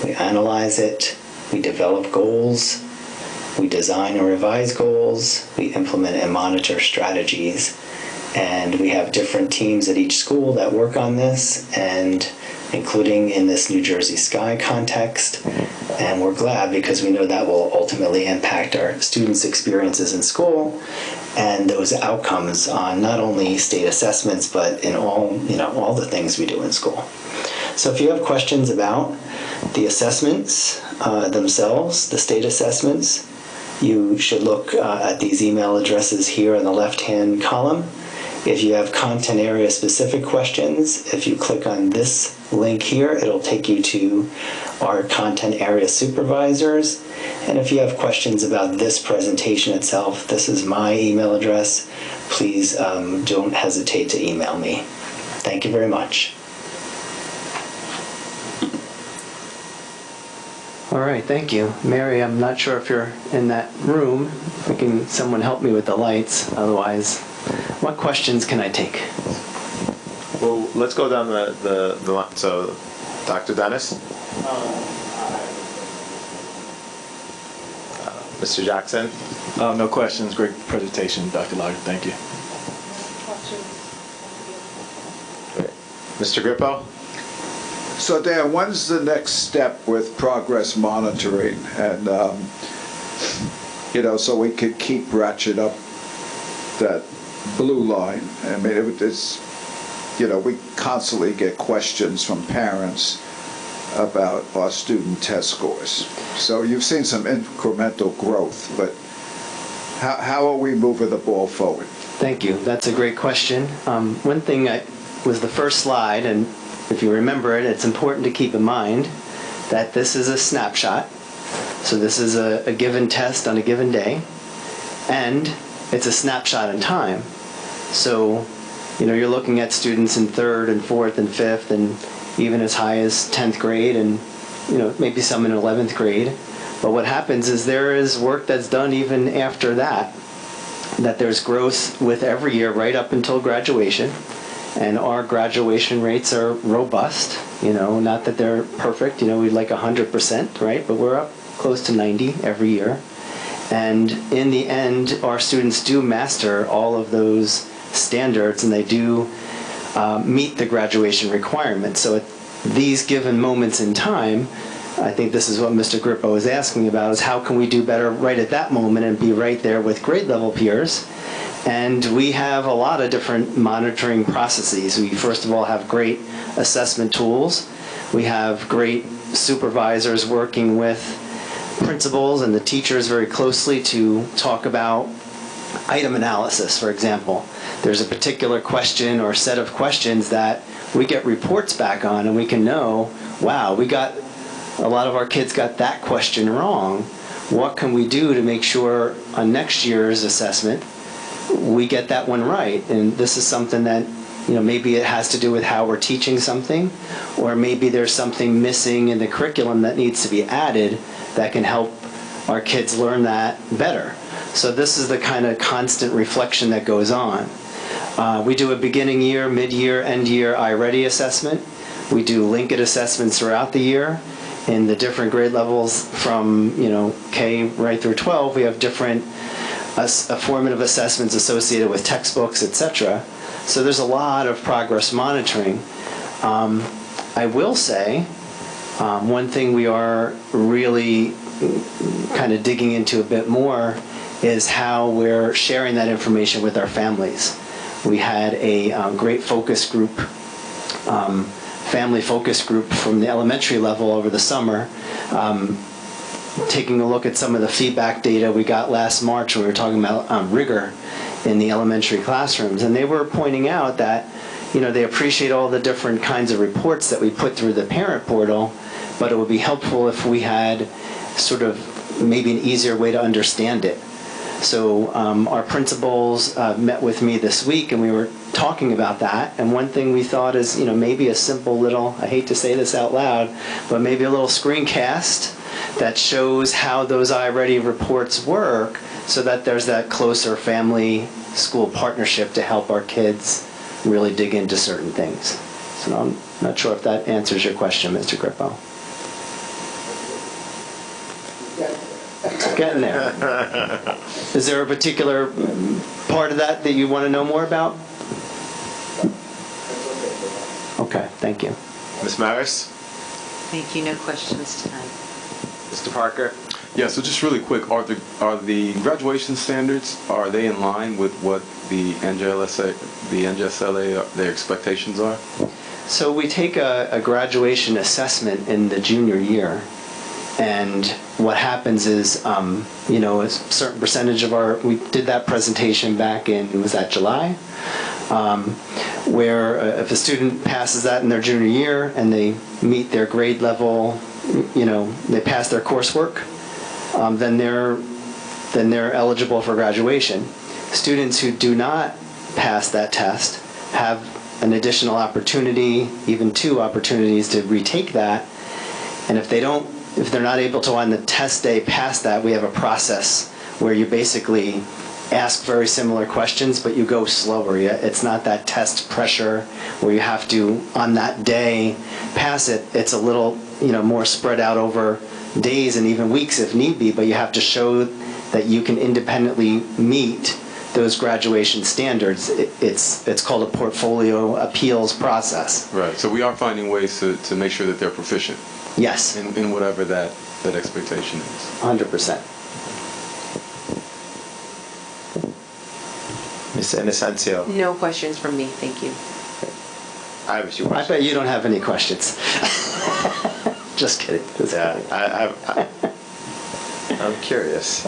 M: we analyze it, we develop goals, we design and revise goals, we implement and monitor strategies, and we have different teams at each school that work on this, and including in this New Jersey Sky context. And we're glad because we know that will ultimately impact our students' experiences in school and those outcomes on not only state assessments, but in all the things we do in school. So if you have questions about the assessments themselves, the state assessments, you should look at these email addresses here in the left-hand column. If you have content area specific questions, if you click on this link here, it'll take you to our content area supervisors. And if you have questions about this presentation itself, this is my email address. Please don't hesitate to email me. Thank you very much.
N: All right, thank you. Mary, I'm not sure if you're in that room. If someone help me with the lights, otherwise. What questions can I take?
A: Well, let's go down the line. So, Dr. Dennis? Mr. Jackson?
B: No questions. Great presentation, Dr. Loughran. Thank you.
A: Mr. Grippo?
E: So Dan, when's the next step with progress monitoring? And, so we could keep ratchet up that blue line. I mean, we constantly get questions from parents about our student test scores. So you've seen some incremental growth, but how are we moving the ball forward?
N: Thank you. That's a great question. One thing was the first slide, and if you remember it, it's important to keep in mind that this is a snapshot. So this is a given test on a given day, and it's a snapshot in time. So, you're looking at students in 3rd and 4th and 5th and even as high as 10th grade and, maybe some in 11th grade. But what happens is there is work that's done even after that there's growth with every year right up until graduation. And our graduation rates are robust, not that they're perfect, we'd like 100%, right? But we're up close to 90 every year. And in the end, our students do master all of those standards, and they do meet the graduation requirements. So at these given moments in time, I think this is what Mr. Grippo is asking about, is how can we do better right at that moment and be right there with grade level peers? And we have a lot of different monitoring processes. We first of all have great assessment tools. We have great supervisors working with principals and the teachers very closely to talk about item analysis, for example. There's a particular question or set of questions that we get reports back on, and we can know, wow, a lot of our kids got that question wrong. What can we do to make sure on next year's assessment we get that one right? And this is something that, maybe it has to do with how we're teaching something, or maybe there's something missing in the curriculum that needs to be added that can help our kids learn that better. So this is the kind of constant reflection that goes on. We do a beginning year, mid-year, end-year iReady assessment. We do linked assessments throughout the year. In the different grade levels from, K right through 12, we have different formative assessments associated with textbooks, etc. So there's a lot of progress monitoring. I will say, one thing we are really kind of digging into a bit more is how we're sharing that information with our families. We had a great focus group, family focus group from the elementary level over the summer, taking a look at some of the feedback data we got last March when we were talking about rigor in the elementary classrooms. And they were pointing out that, they appreciate all the different kinds of reports that we put through the parent portal, but it would be helpful if we had sort of maybe an easier way to understand it. So our principals met with me this week, and we were talking about that. And one thing we thought is, maybe a simple little, I hate to say this out loud, but maybe a little screencast that shows how those iReady reports work, so that there's that closer family-school partnership to help our kids really dig into certain things. So I'm not sure if that answers your question, Mr. Grippo. Getting there. Is there a particular part of that you want to know more about? Okay, thank you.
A: Ms. Maris?
G: Thank you. No questions tonight.
A: Mr. Parker?
O: Yeah, so just really quick, are the graduation standards, are they in line with what the NJSLA, their expectations are?
N: So we take a graduation assessment in the junior year, and what happens is, a certain percentage of we did that presentation back in, was that July? Where if a student passes that in their junior year and they meet their grade level, they pass their coursework, then they're eligible for graduation. Students who do not pass that test have an additional opportunity, even 2 opportunities to retake that. And if they're not able to on the test day pass that, we have a process where you basically ask very similar questions, but you go slower. It's not that test pressure where you have to, on that day, pass it. It's a little, more spread out over days and even weeks if need be, but you have to show that you can independently meet those graduation standards. It's called a portfolio appeals process.
O: Right, so we are finding ways to make sure that they're proficient.
N: Yes.
O: In whatever that expectation is.
N: 100%.
A: Ms. Inocencio?
P: No questions from me, thank you.
A: I have a few questions.
N: I bet you don't have any questions. Just kidding.
A: I'm curious.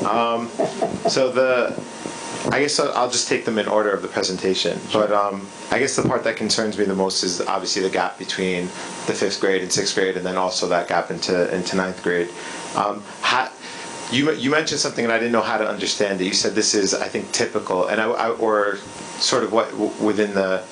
A: I guess I'll just take them in order of the presentation. But I guess the part that concerns me the most is obviously the gap between the 5th grade and 6th grade, and then also that gap into 9th grade. You mentioned something and I didn't know how to understand it. You said this is, I think, typical, and or sort of what within the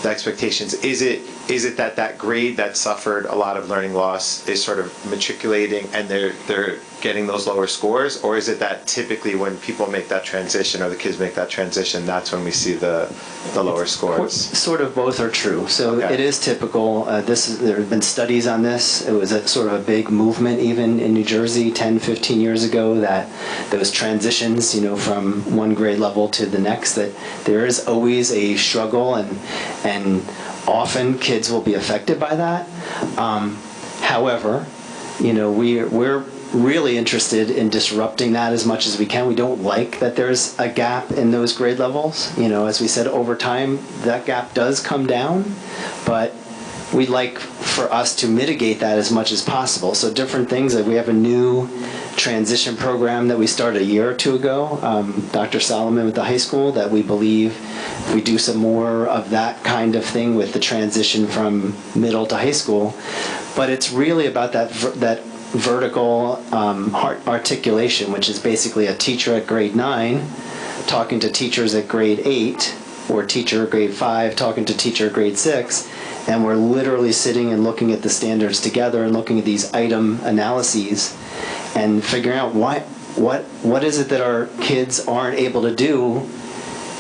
A: expectations. Is it that grade that suffered a lot of learning loss is sort of matriculating and they're getting those lower scores, or is it that typically when people make that transition or the kids make that transition, that's when we see the lower scores?
N: Sort of both are true. So okay. It is typical. There have been studies on this. It was a sort of a big movement even in New Jersey 10, 15 years ago, that those transitions, from one grade level to the next, that there is always a struggle, and often kids will be affected by that. However, we're really interested in disrupting that as much as we can. We don't like that there's a gap in those grade levels. As we said, over time, that gap does come down, but we'd like for us to mitigate that as much as possible. So different things, like we have a new transition program that we started a year or 2 ago, Dr. Solomon with the high school, that we believe if we do some more of that kind of thing with the transition from middle to high school. But it's really about that vertical articulation, which is basically a teacher at grade 9 talking to teachers at grade 8, or teacher at grade 5 talking to teacher at grade 6, and we're literally sitting and looking at the standards together and looking at these item analyses and figuring out what is it that our kids aren't able to do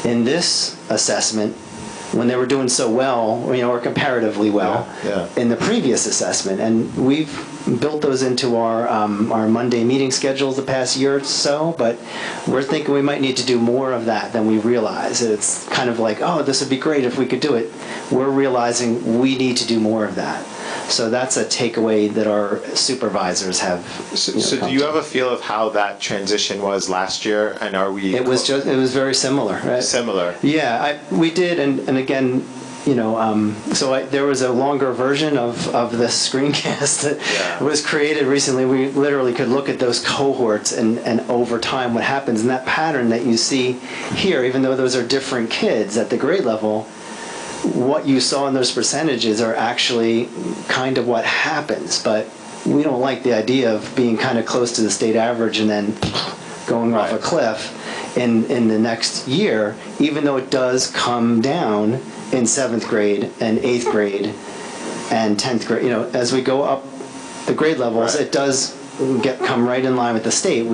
N: in this assessment when they were doing so well, or comparatively well, in the previous assessment. And we've built those into our Monday meeting schedules the past year or so, but we're thinking we might need to do more of that than we realize. It's kind of like, oh, this would be great if we could do it. We're realizing we need to do more of that. So that's a takeaway that our supervisors have.
A: So do you have a feel of how that transition was last year, and are we?
N: It was very similar, right?
A: Similar.
N: Yeah, we did, and again, there was a longer version of this screencast that was created recently. We literally could look at those cohorts and over time what happens, and that pattern that you see here, even though those are different kids at the grade level, what you saw in those percentages are actually kind of what happens. But we don't like the idea of being kind of close to the state average and then going off a cliff in the next year, even though it does come down in 7th grade and 8th grade and 10th grade. As we go up the grade levels, it does come right in line with the state.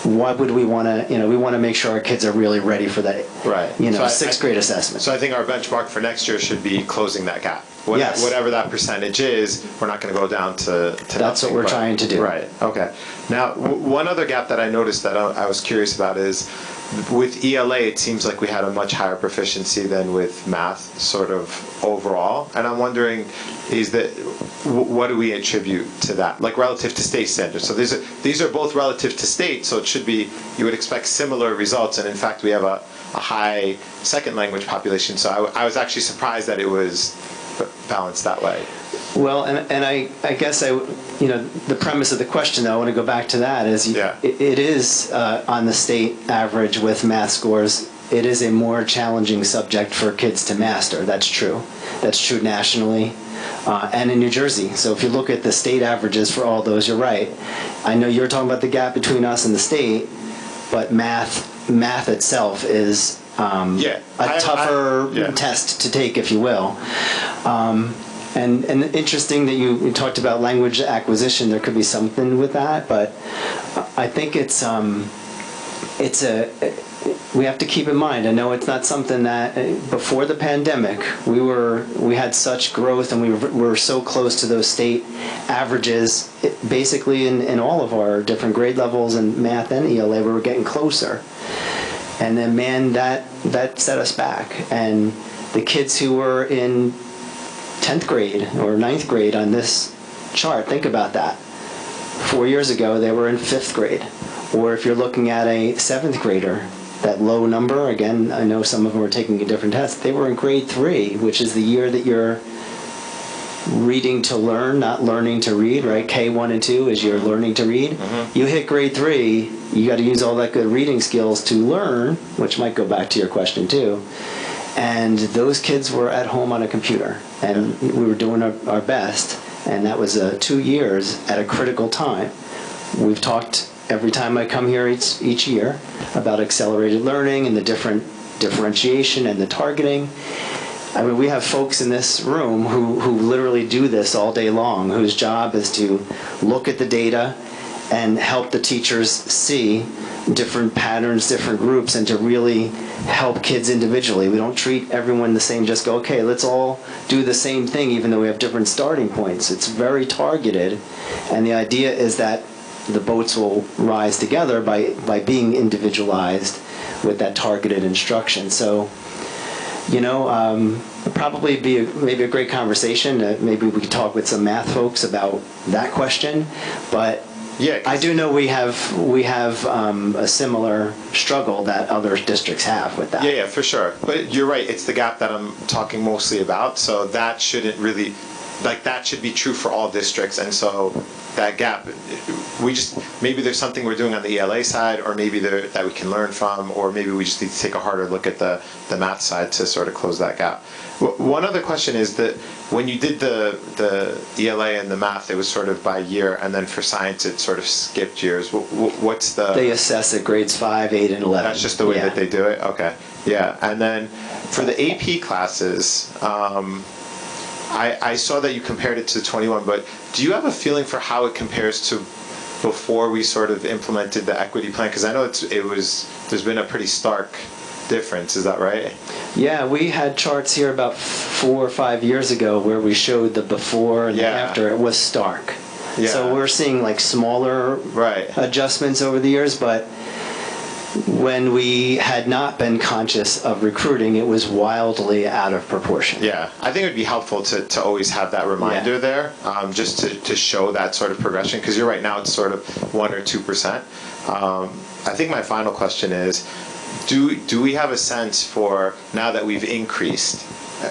N: Why would we want to, we want to make sure our kids are really ready for that, sixth grade assessment.
A: So I think our benchmark for next year should be closing that gap.
N: Yes.
A: Whatever that percentage is, we're not going to go down to
N: That's
A: nothing,
N: what we're trying to do.
A: Right, okay. Now, one other gap that I noticed that I was curious about is, with ELA, it seems like we had a much higher proficiency than with math, sort of overall. And I'm wondering, what do we attribute to that, like relative to state standards? So these are both relative to state, so it should be, you would expect similar results. And in fact, we have a high second language population. So I was actually surprised that it was balanced that way.
N: Well, and I guess the premise of the question, though, I want to go back to that, is it is on the state average with math scores. It is a more challenging subject for kids to master. That's true. That's true nationally and in New Jersey. So if you look at the state averages for all those, you're right. I know you're talking about the gap between us and the state, but math itself is a tougher test to take, if you will. And interesting that you talked about language acquisition. There could be something with that, but I think we have to keep in mind. I know it's not something that before the pandemic we had such growth, and we were so close to those state averages, basically in all of our different grade levels in math and ELA. We were getting closer, and then that set us back. And the kids who were in 10th grade or 9th grade on this chart, think about that. 4 years ago, they were in 5th grade. Or if you're looking at a 7th grader, that low number, again, I know some of them are taking a different test, they were in grade 3, which is the year that you're reading to learn, not learning to read, right? K1 and 2 is you're learning to read. You hit grade 3, you got to use all that good reading skills to learn, which might go back to your question too. And those kids were at home on a computer, and we were doing our best, and that was 2 years at a critical time. We've talked every time I come here each year about accelerated learning and the different differentiation and the targeting. I mean, we have folks in this room who literally do this all day long, whose job is to look at the data and help the teachers see different patterns, different groups, and to really help kids individually. We don't treat everyone the same, just go, okay, let's all do the same thing even though we have different starting points. It's very targeted, and the idea is that the boats will rise together by being individualized with that targeted instruction. So, probably be maybe a great conversation. Maybe we could talk with some math folks about that question, but yeah, I do know we have a similar struggle that other districts have with that.
A: Yeah, for sure. But you're right. It's the gap that I'm talking mostly about. So that shouldn't really, that should be true for all districts. And so that gap, maybe there's something we're doing on the ELA side, or maybe that we can learn from, or maybe we just need to take a harder look at the math side to sort of close that gap. One other question is that when you did the ELA and the math, it was sort of by year, and then for science it sort of skipped years. What's the...
N: They assess at grades 5, 8, and 11.
A: That's just the way that they do it? Okay. Yeah. And then for the AP classes, I saw that you compared it to 21, but do you have a feeling for how it compares to before we sort of implemented the equity plan? Because I know there's been a pretty stark difference. Is that right?
N: Yeah, we had charts here about 4 or 5 years ago where we showed the before and the after. It was stark. Yeah. So we're seeing smaller adjustments over the years, but when we had not been conscious of recruiting, it was wildly out of proportion.
A: Yeah, I think it would be helpful to always have that reminder there, just to show that sort of progression, because you're right, now it's sort of 1 or 2%. I think my final question is, do we have a sense for, now that we've increased,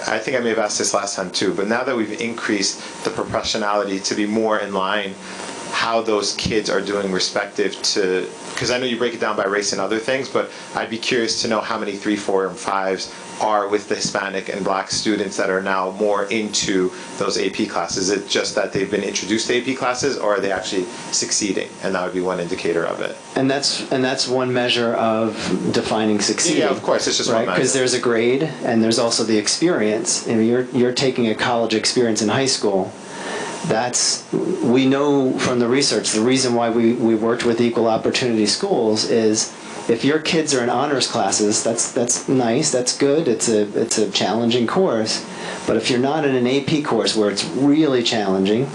A: I think I may have asked this last time too, but now that we've increased the proportionality to be more in line, how those kids are doing respective to, because I know you break it down by race and other things, but I'd be curious to know how many 3, 4, and 5s are with the Hispanic and Black students that are now more into those AP classes. Is it just that they've been introduced to AP classes, or are they actually succeeding? And that would be one indicator of it.
N: And that's one measure of defining succeeding.
A: Yeah, of course, it's just one measure.
N: Because there's a grade, and there's also the experience. I mean, you're taking a college experience in high school. We know from the research, the reason why we worked with equal opportunity schools is, if your kids are in honors classes, that's nice, that's good, it's a challenging course. But if you're not in an AP course where it's really challenging,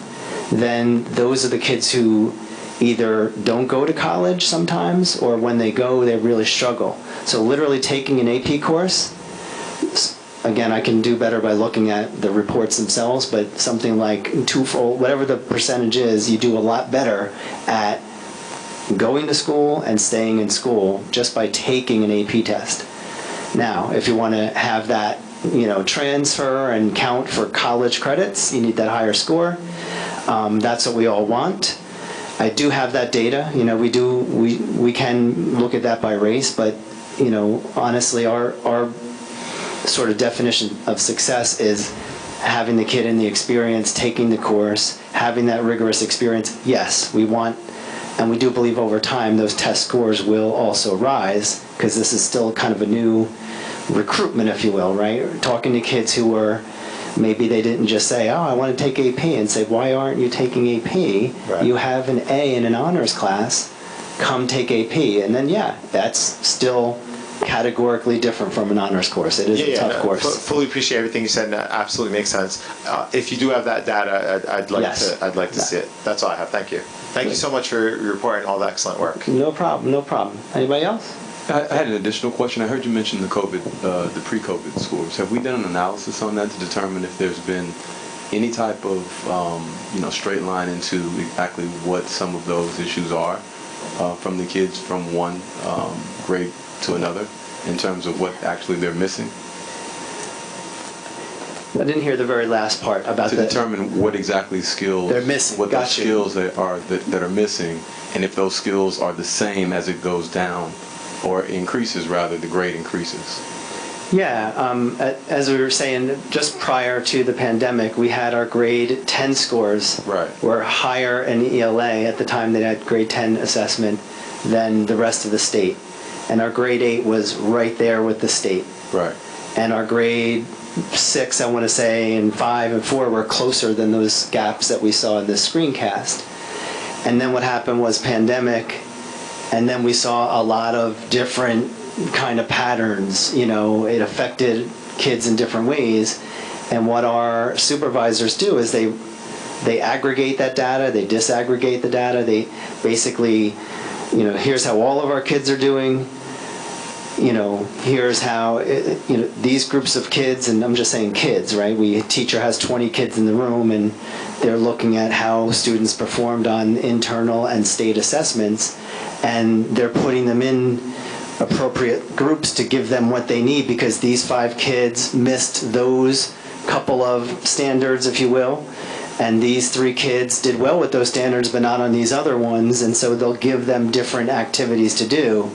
N: then those are the kids who either don't go to college sometimes, or when they go, they really struggle. So literally taking an AP course, again, I can do better by looking at the reports themselves, but something like twofold, whatever the percentage is, you do a lot better at going to school and staying in school just by taking an AP test. Now, if you want to have that, transfer and count for college credits, you need that higher score. That's what we all want. I do have that data. We can look at that by race, but honestly, our sort of definition of success is having the kid in the experience, taking the course, having that rigorous experience. Yes, we want, and we do believe over time those test scores will also rise, because this is still kind of a new recruitment, if you will, right? Talking to kids who were, maybe they didn't just say, oh, I want to take AP, and say, why aren't you taking AP? Right. You have an A in an honors class, come take AP. And then, that's still categorically different from an honors course. It is a tough course.
A: Fully appreciate everything you said, and that absolutely makes sense. If you do have that data, I'd like to see it. That's all I have. Thank you. Thank you so much for your report and all the excellent work.
N: No problem. Anybody else?
O: I had an additional question. I heard you mention the pre-COVID scores. Have we done an analysis on that to determine if there's been any type of, straight line into exactly what some of those issues are from the kids from one grade to another, in terms of what actually they're missing?
N: I didn't hear the very last part about
O: to determine what exactly skills
N: they're missing.
O: What those skills that are missing, and if those skills are the same as it goes down, or increases rather, the grade increases.
N: Yeah, as we were saying, just prior to the pandemic, we had our grade 10 scores were higher in ELA at the time they had grade 10 assessment than the rest of the state. And our grade 8 was right there with the state.
O: Right.
N: And our grade 6, I want to say, and 5 and 4 were closer than those gaps that we saw in this screencast. And then what happened was pandemic, and then we saw a lot of different kind of patterns. It affected kids in different ways. And what our supervisors do is they aggregate that data, they disaggregate the data, they basically, here's how all of our kids are doing. Here's how, these groups of kids, and I'm just saying kids, right? A teacher has 20 kids in the room, and they're looking at how students performed on internal and state assessments, and they're putting them in appropriate groups to give them what they need, because these 5 kids missed those couple of standards, if you will, and these 3 kids did well with those standards but not on these other ones, and so they'll give them different activities to do.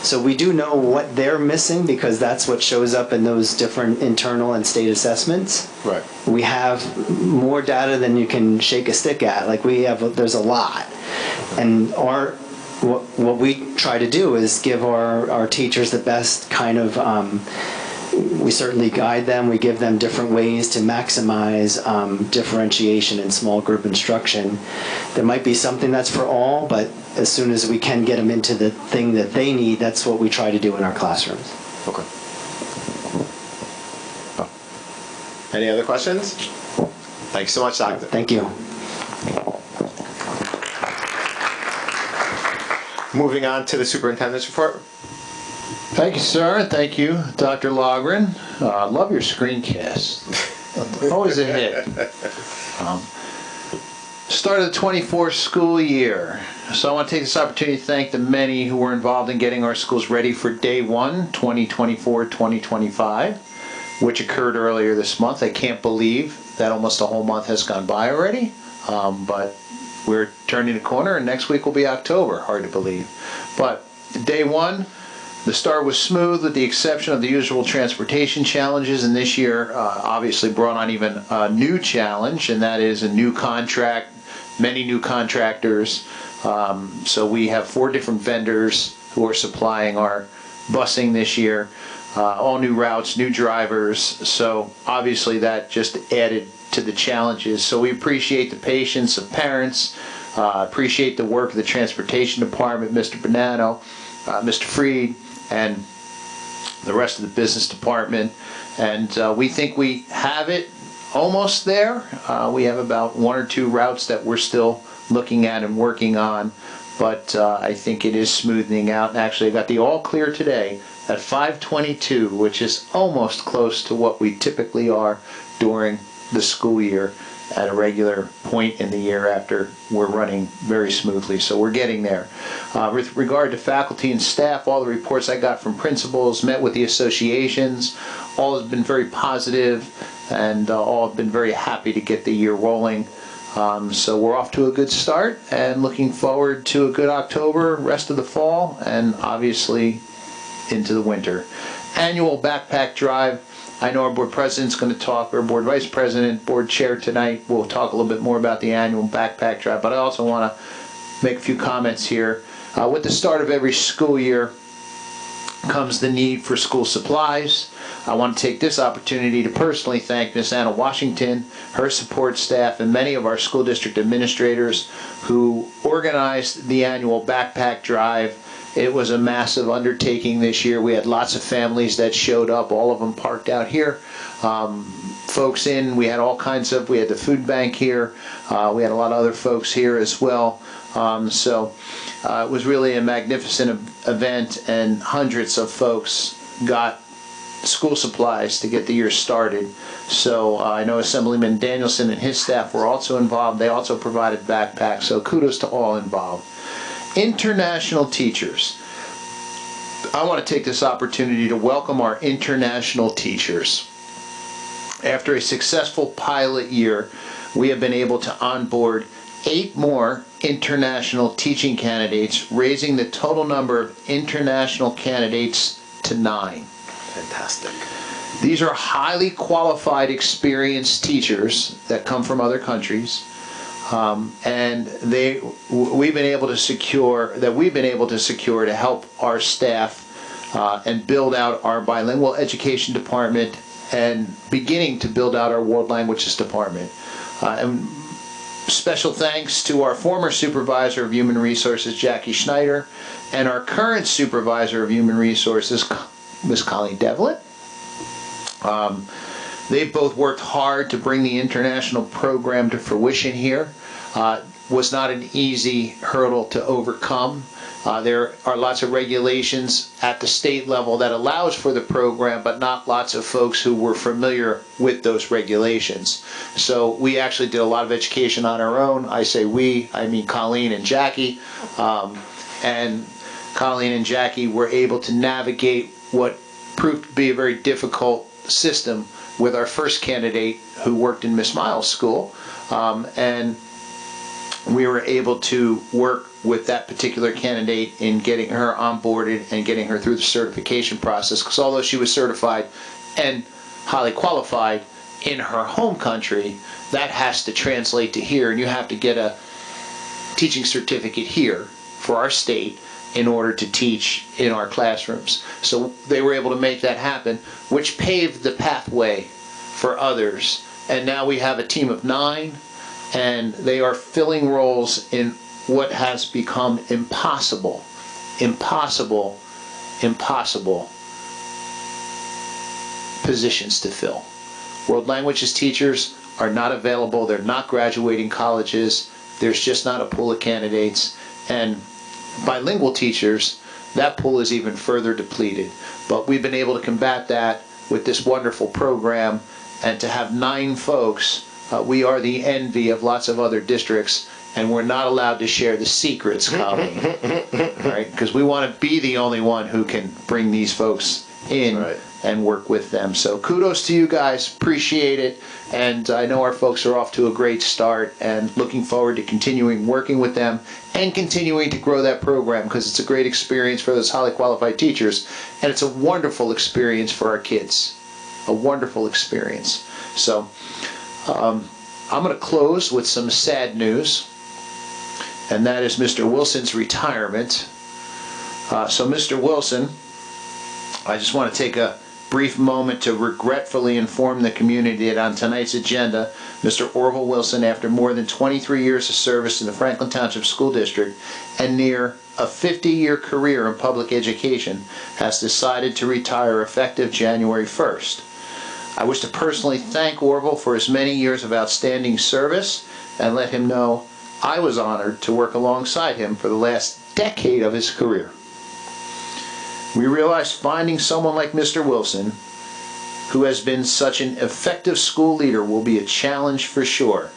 N: So we do know what they're missing, because that's what shows up in those different internal and state assessments.
O: Right.
N: We have more data than you can shake a stick at. There's a lot. And what we try to do is give our teachers the best kind of, we certainly guide them, we give them different ways to maximize differentiation in small group instruction. There might be something that's for all, but as soon as we can get them into the thing that they need, that's what we try to do in our classrooms.
O: Okay.
A: Any other questions? Thanks so much, Doctor.
N: Thank you.
A: Moving on to the superintendent's report.
L: Thank you, sir, and thank you, Dr. Loughran. I love your screencast. Always a hit. Start of the 24 school year. So I want to take this opportunity to thank the many who were involved in getting our schools ready for Day 1, 2024-2025, which occurred earlier this month. I can't believe that almost a whole month has gone by already, but we're turning the corner, and next week will be October. Hard to believe. But Day 1, the start was smooth with the exception of the usual transportation challenges, and this year obviously brought on even a new challenge, and that is a new contract, many new contractors. So we have 4 different vendors who are supplying our busing this year, all new routes, new drivers, so obviously that just added to the challenges. So we appreciate the patience of parents, appreciate the work of the Transportation Department, Mr. Bonanno, Mr. Freed, and the rest of the business department, and we think we have it almost there. We have about 1 or 2 routes that we're still looking at and working on, but I think it is smoothing out, and actually I got the all clear today at 5:22, which is almost close to what we typically are during the school year at a regular point in the year after we're running very smoothly. So we're getting there. With regard to faculty and staff, all the reports I got from principals, met with the associations, all has been very positive, and all have been very happy to get the year rolling. So we're off to a good start and looking forward to a good October, rest of the fall, and obviously into the winter. Annual backpack drive. I know our board president's going to talk, or board vice president, board chair tonight. We'll talk a little bit more about the annual backpack drive, but I also want to make a few comments here. With the start of every school year comes the need for school supplies. I want to take this opportunity to personally thank Miss Anna Washington, her support staff, and many of our school district administrators who organized the annual backpack drive. It was a massive undertaking this year. We had lots of families that showed up, all of them parked out here. Folks in, we had all kinds of, we had the food bank here. We had a lot of other folks here as well. So it was really a magnificent event, and hundreds of folks got school supplies to get the year started. So I know Assemblyman Danielson and his staff were also involved. They also provided backpacks, so kudos to all involved. International teachers. I want to take this opportunity to welcome our international teachers. After a successful pilot year, we have been able to onboard 8 more international teaching candidates, raising the total number of international candidates to 9.
M: Fantastic.
L: These are highly qualified, experienced teachers that come from other countries. And we've been able to secure to help our staff and build out our bilingual education department and beginning to build out our world languages department. And special thanks to our former supervisor of human resources, Jackie Schneider, and our current supervisor of human resources, Ms. Colleen Devlin. They've both worked hard to bring the international program to fruition here. Was not an easy hurdle to overcome. There are lots of regulations at the state level that allows for the program, but not lots of folks who were familiar with those regulations. So we actually did a lot of education on our own. I say we, I mean Colleen and Jackie. And Colleen and Jackie were able to navigate what proved to be a very difficult system with our first candidate who worked in Miss Miles' school, and we were able to work with that particular candidate in getting her onboarded and getting her through the certification process, because although she was certified and highly qualified in her home country, that has to translate to here, and you have to get a teaching certificate here for our state in order to teach in our classrooms. So they were able to make that happen, which paved the pathway for others. And now we have a team of 9, and they are filling roles in what has become impossible positions to fill. World languages teachers are not available. They're not graduating colleges. There's just not a pool of candidates. And bilingual teachers, that pool is even further depleted. But we've been able to combat that with this wonderful program, and to have 9 folks, we are the envy of lots of other districts, and we're not allowed to share the secrets, Colleen, right? Because we want to be the only one who can bring these folks in and work with them. So kudos to you guys, appreciate it, and I know our folks are off to a great start, and looking forward to continuing working with them and continuing to grow that program, because it's a great experience for those highly qualified teachers, and it's a wonderful experience for our kids, a wonderful experience. So I'm going to close with some sad news, and that is Mr. Wilson's retirement. So Mr. Wilson, I just want to take a brief moment to regretfully inform the community that on tonight's agenda, Mr. Orville Wilson, after more than 23 years of service in the Franklin Township School District and near a 50-year career in public education, has decided to retire effective January 1st. I wish to personally thank Orville for his many years of outstanding service and let him know I was honored to work alongside him for the last decade of his career. We realize finding someone like Mr. Wilson, who has been such an effective school leader, will be a challenge for sure,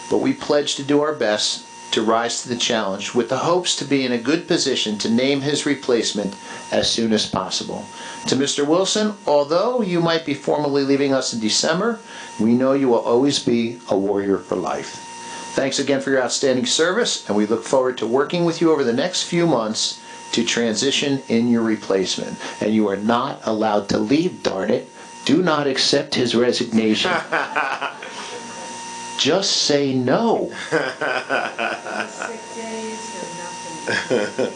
L: but we pledge to do our best to rise to the challenge with the hopes to be in a good position to name his replacement as soon as possible. To Mr. Wilson, although you might be formally leaving us in December, we know you will always be a warrior for life. Thanks again for your outstanding service, and we look forward to working with you over the next few months to transition in your replacement. And you are not allowed to leave, darn it. Do not accept his resignation. Just say no.
C: 6 days or nothing.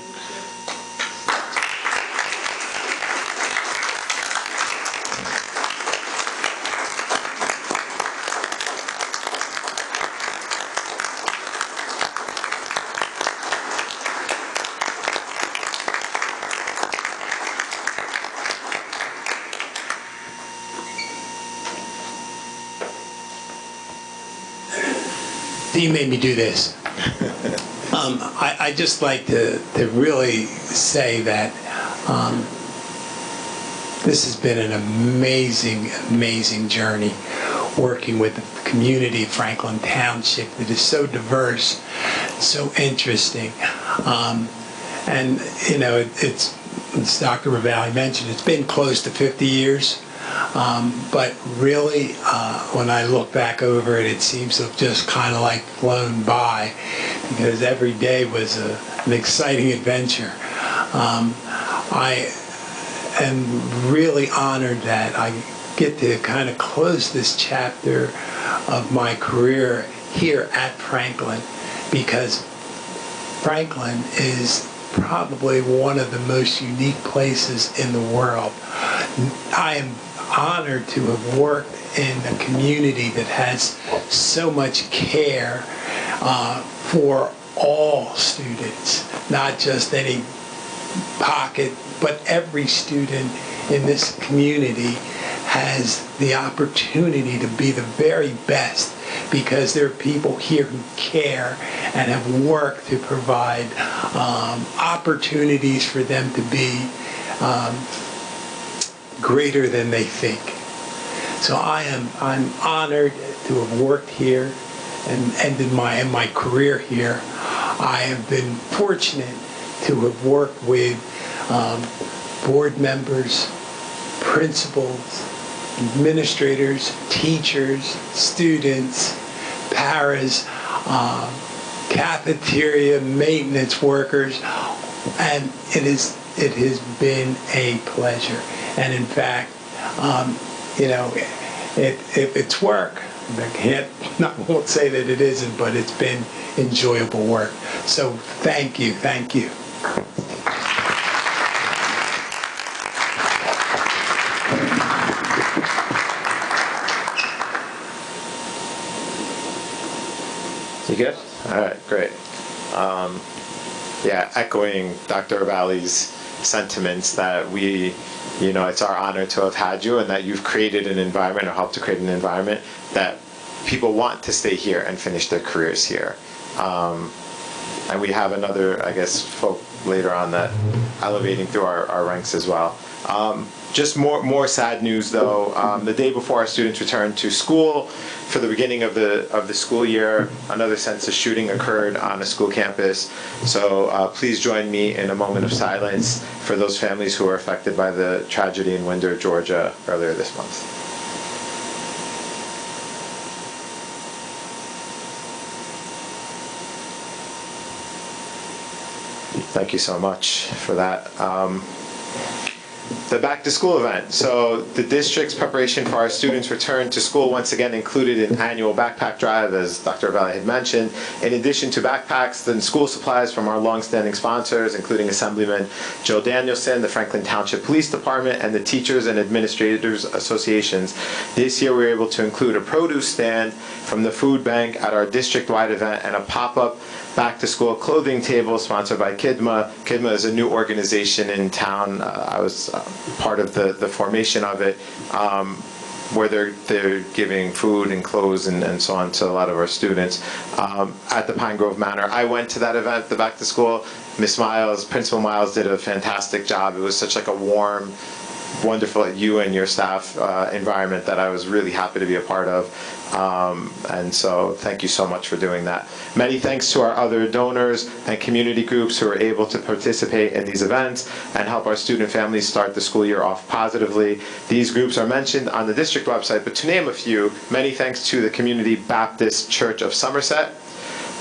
Q: You made me do this. I just like to really say that this has been an amazing journey working with the community of Franklin Township that is so diverse, so interesting. And, you know, it's as Dr. Ravalli mentioned, it's been close to 50 years. But really, when I look back over it, it seems to have just kind of like flown by, because every day was an exciting adventure. I am really honored that I get to kind of close this chapter of my career here at Franklin, because Franklin is probably one of the most unique places in the world. I am honored to have worked in a community that has so much care for all students, not just any pocket, but every student in this community has the opportunity to be the very best, because there are people here who care and have worked to provide opportunities for them to be greater than they think. So I'm honored to have worked here and ended my career here. I have been fortunate to have worked with board members, principals, administrators, teachers, students, paras, cafeteria, maintenance workers, and it has been a pleasure. And in fact, you know, it's work. I won't say that it isn't, but it's been enjoyable work. So thank you, thank you.
A: You good? All right, great. Yeah, echoing Dr. Ravalli's sentiments that we, you know, it's our honor to have had you, and that you've created an environment or helped to create an environment that people want to stay here and finish their careers here. and we have another, I guess, folk later on that elevating through our ranks as well. Just more sad news though. The day before our students returned to school for the beginning of the school year, another senseless shooting occurred on a school campus. So please join me in a moment of silence for those families who were affected by the tragedy in Winder, Georgia earlier this month. Thank you so much for that. The back to school event. So the district's preparation for our students' return to school once again included an annual backpack drive, as Dr. Valley had mentioned. In addition to backpacks and school supplies from our longstanding sponsors, including Assemblyman Joe Danielson, the Franklin Township Police Department, and the Teachers and Administrators Associations, this year we were able to include a produce stand from the food bank at our district-wide event and a pop-up back-to-school clothing table sponsored by KIDMA. KIDMA is a new organization in town. I was part of the formation of it, where they're giving food and clothes and so on to a lot of our students at the Pine Grove Manor. I went to that event, the back-to-school. Miss Miles, Principal Miles, did a fantastic job. It was such like a warm, wonderful, you and your staff environment that I was really happy to be a part of. And so thank you so much for doing that. Many thanks to our other donors and community groups who are able to participate in these events and help our student families start the school year off positively. These groups are mentioned on the district website, but to name a few, many thanks to the Community Baptist Church of Somerset,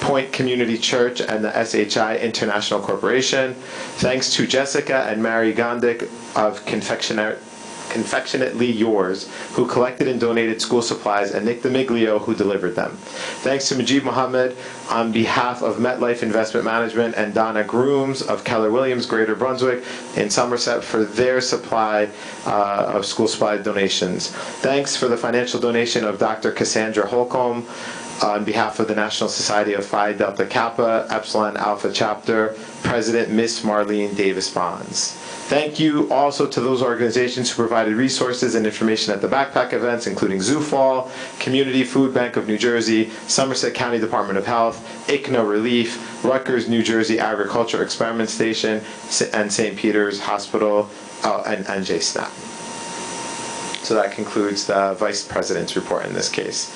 A: Point Community Church, and the SHI International Corporation. Thanks to Jessica and Mary Gondik of Confectionately Yours, who collected and donated school supplies, and Nick DeMiglio, who delivered them. Thanks to Majid Mohammed on behalf of MetLife Investment Management and Donna Grooms of Keller Williams, Greater Brunswick in Somerset for their supply of school supply donations. Thanks for the financial donation of Dr. Cassandra Holcomb on behalf of the National Society of Phi Delta Kappa Epsilon Alpha Chapter, President Miss Marlene Davis Bonds. Thank you also to those organizations who provided resources and information at the backpack events, including Zoo Fall, Community Food Bank of New Jersey, Somerset County Department of Health, ICNA Relief, Rutgers, New Jersey Agriculture Experiment Station, and St. Peter's Hospital, and NJSLA. So that concludes the Vice President's report in this case.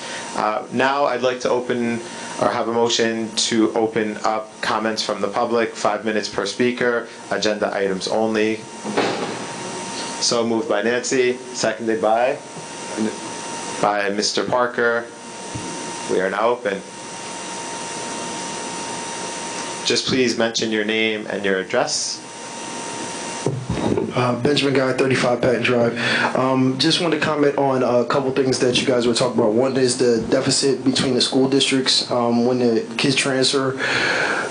A: Now I'd like to open or have a motion to open up comments from the public, 5 minutes per speaker, agenda items only. So moved by Nancy, seconded by Mr. Parker. We are now open. Just please mention your name and your address.
R: Benjamin Guy, 35 Patton Drive. Just wanted to comment on a couple things that you guys were talking about. One is the deficit between the school districts when the kids transfer.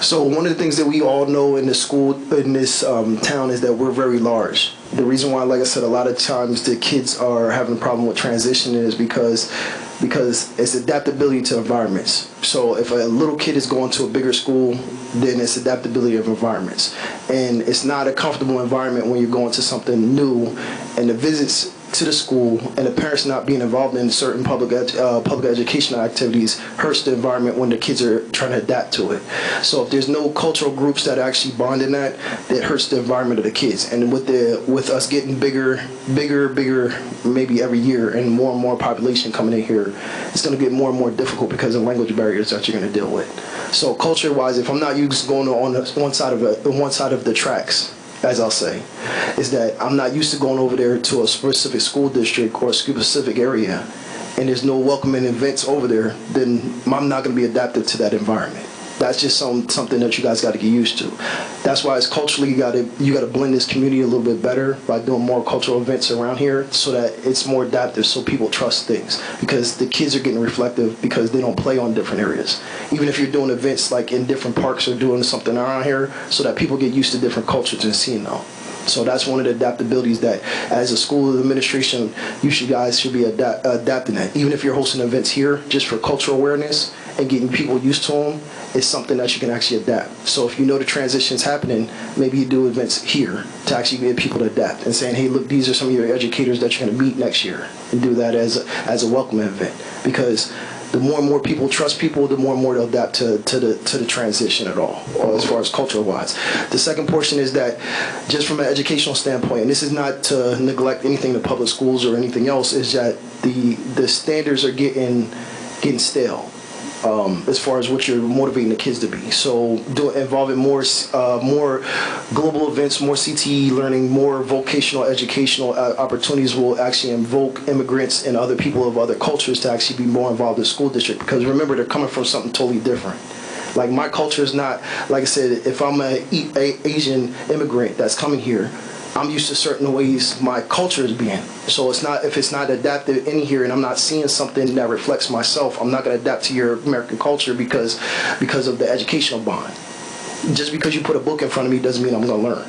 R: So one of the things that we all know in the school in this town is that we're very large. The reason why, like I said, a lot of times the kids are having a problem with transitioning is because it's adaptability to environments. So if a little kid is going to a bigger school, then it's adaptability of environments. And it's not a comfortable environment when you're going to something new, and the visits to the school and the parents not being involved in certain public educational activities hurts the environment when the kids are trying to adapt to it. So if there's no cultural groups that actually bond in that hurts the environment of the kids. And with us getting bigger, maybe every year, and more population coming in here, it's going to get more and more difficult because of language barriers that you're going to deal with. So culture-wise, if I'm not used to going on one side of the tracks, as I'll say, is that I'm not used to going over there to a specific school district or a specific area, and there's no welcoming events over there, then I'm not going to be adapted to that environment. That's just something that you guys got to get used to. That's why it's culturally you got to blend this community a little bit better by doing more cultural events around here, so that it's more adaptive, so people trust things. Because the kids are getting reflective because they don't play on different areas. Even if you're doing events like in different parks or doing something around here, so that people get used to different cultures and seeing them. So that's one of the adaptabilities that, as a school administration, guys should be adapting that. Even if you're hosting events here, just for cultural awareness and getting people used to them, it's something that you can actually adapt. So if you know the transition's happening, maybe you do events here to actually get people to adapt and saying, hey, look, these are some of your educators that you're going to meet next year, and do that as a welcome event. Because The more and more people trust people, the more and more they'll adapt to the transition at all, or as far as culture wise. The second portion is that just from an educational standpoint, and this is not to neglect anything in public schools or anything else, is that the standards are getting stale. As far as what you're motivating the kids to be. So involving more global events, more CTE learning, more vocational educational opportunities will actually invoke immigrants and other people of other cultures to actually be more involved in the school district, because remember, they're coming from something totally different. Like, my culture is not, like I said, if I'm an Asian immigrant that's coming here, I'm used to certain ways my culture is being. So if it's not adapted in here and I'm not seeing something that reflects myself, I'm not going to adapt to your American culture because of the educational bond. Just because you put a book in front of me doesn't mean I'm going to learn.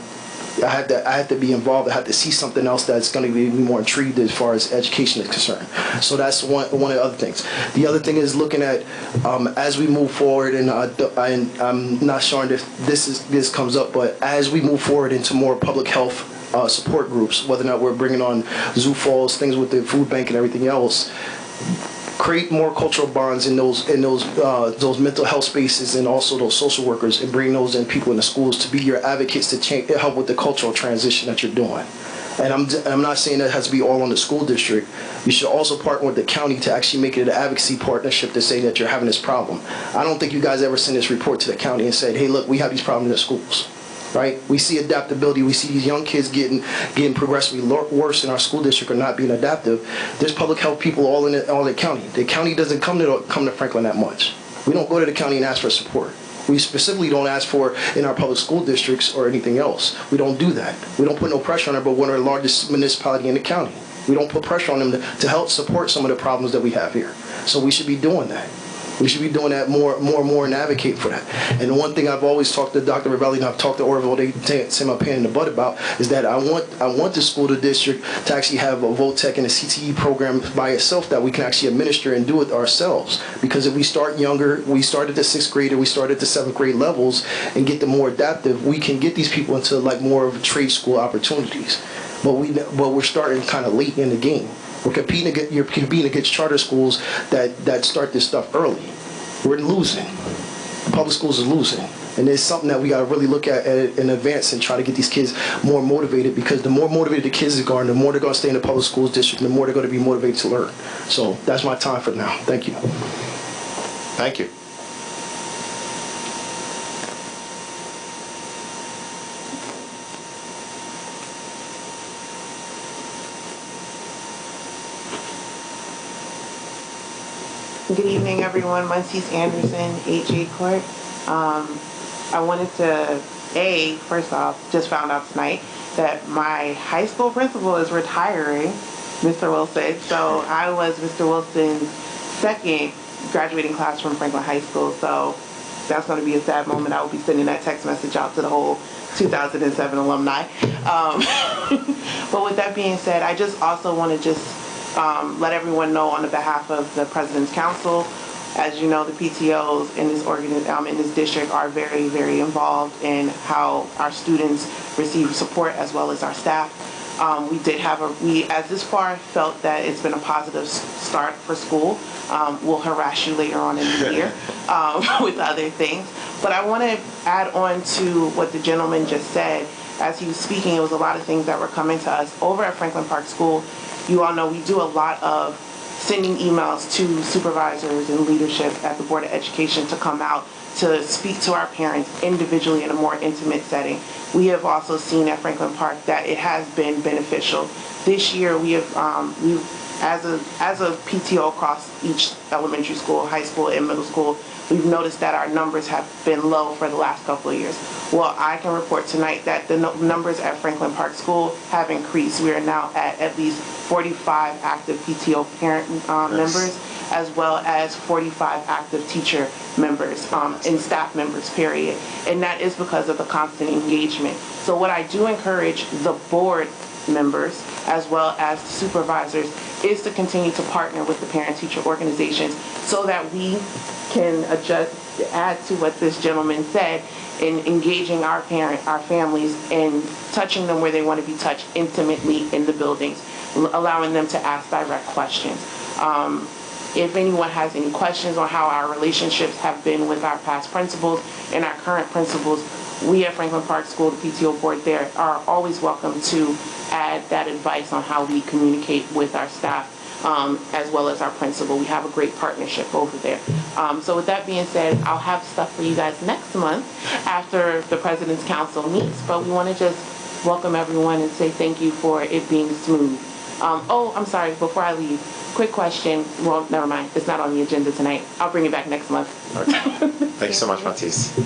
R: I have to be involved. I have to see something else that's going to be more intrigued as far as education is concerned. So that's one of the other things. The other thing is looking at as we move forward, and I'm not sure if this comes up, but as we move forward into more public health support groups, whether or not we're bringing on Zoo Falls, things with the food bank and everything else, create more cultural bonds in those mental health spaces, and also those social workers, and bring those in people in the schools to be your advocates to help with the cultural transition that you're doing. And I'm not saying that has to be all on the school district. You should also partner with the county to actually make it an advocacy partnership to say that you're having this problem. I don't think you guys ever sent this report to the county and said, hey, look, we have these problems in the schools. Right? We see adaptability. We see these young kids getting progressively worse in our school district or not being adaptive. There's public health people all in the county. The county doesn't come to Franklin that much. We don't go to the county and ask for support. We specifically don't ask for in our public school districts or anything else. We don't do that. We don't put no pressure on it, but we're the largest municipality in the county. We don't put pressure on them to help support some of the problems that we have here. So we should be doing that. We should be doing that more and advocate for that. And the one thing I've always talked to Dr. Ravelli, and I've talked to Orville, they say my pain in the butt about, is that I want the school district to actually have a VOTEC and a CTE program by itself that we can actually administer and do it ourselves. Because if we start younger, we start at the 6th grade or we start at the 7th grade levels and get them more adaptive, we can get these people into like more of trade school opportunities. But we're starting kind of late in the game. You're competing against charter schools that start this stuff early. We're losing. The public schools are losing. And it's something that we got to really look at in advance and try to get these kids more motivated, because the more motivated the kids are, the more they're going to stay in the public schools district, the more they're going to be motivated to learn. So that's my time for now. Thank you.
A: Thank you.
S: Good evening, everyone. Muncies Anderson, HA Court. I wanted to, first off, just found out tonight that my high school principal is retiring, Mr. Wilson. So I was Mr. Wilson's second graduating class from Franklin High School. So that's going to be a sad moment. I will be sending that text message out to the whole 2007 alumni. But with that being said, I just also want to let everyone know on the behalf of the President's Council, as you know, the PTOs in this district are very, very involved in how our students receive support as well as our staff. We as this far felt that it's been a positive start for school. We'll harass you later on in the year with other things. But I want to add on to what the gentleman just said. As he was speaking, it was a lot of things that were coming to us over at Franklin Park School. You all know we do a lot of sending emails to supervisors and leadership at the Board of Education to come out to speak to our parents individually in a more intimate setting. We have also seen at Franklin Park that it has been beneficial. This year we have, as a PTO across each elementary school, high school, and middle school, we've noticed that our numbers have been low for the last couple of years. Well, I can report tonight that the numbers at Franklin Park School have increased. We are now at least 45 active PTO parent members, as well as 45 active teacher members and staff members, period. And that is because of the constant engagement. So what I do encourage the board members as well as the supervisors is to continue to partner with the parent-teacher organizations so that we can add to what this gentleman said in engaging our families and touching them where they want to be touched intimately in the buildings, allowing them to ask direct questions. If anyone has any questions on how our relationships have been with our past principals and our current principals, we at Franklin Park School, the PTO board there, are always welcome to add that advice on how we communicate with our staff, as well as our principal. We have a great partnership over there. So with that being said, I'll have stuff for you guys next month after the President's Council meets, but we want to just welcome everyone and say thank you for it being smooth. Oh, I'm sorry, before I leave, quick question. Well, never mind, it's not on the agenda tonight. I'll bring it back next month.
A: Okay. Thank you so much, Matisse.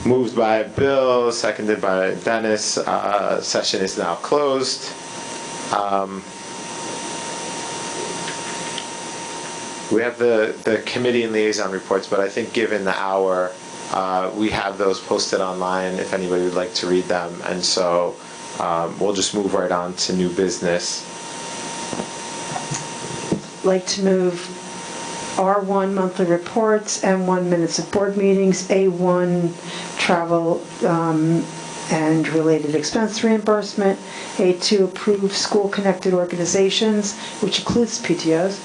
A: Moved by Bill, seconded by Dennis. Session is now closed. We have the committee and liaison reports, but I think given the hour, we have those posted online if anybody would like to read them. And so we'll just move right on to new business.
C: Like to move R1 monthly reports, M1 minutes of board meetings, A1 travel and related expense reimbursement, A2 approve school-connected organizations, which includes PTOs,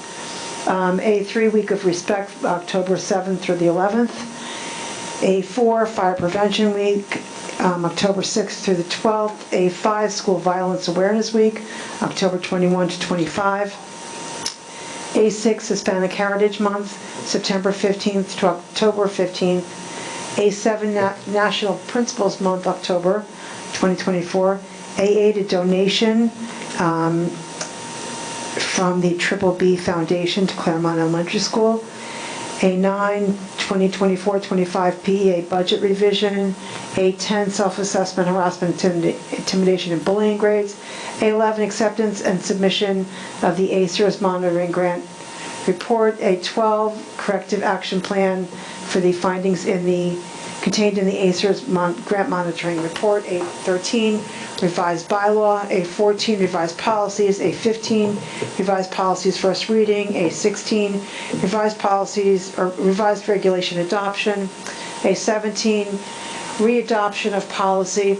C: A3 week of respect, October 7th through the 11th, A4 fire prevention week, October 6th through the 12th, A5 school violence awareness week, October 21 to 25, A6 Hispanic Heritage Month, September 15th to October 15th. A7 National Principals Month, October 2024. A8 a donation from the Triple B Foundation to Claremont Elementary School. A9 2024-25P a budget revision. A10 self-assessment, harassment, intimidation, and bullying grades. A11 acceptance and submission of the ACERS monitoring grant report. A12 corrective action plan for the findings contained in the ACERS grant monitoring report. A13 revised bylaw. A14 revised policies. A15 revised policies first reading. A16 revised policies or revised regulation adoption. A17 readoption of policy.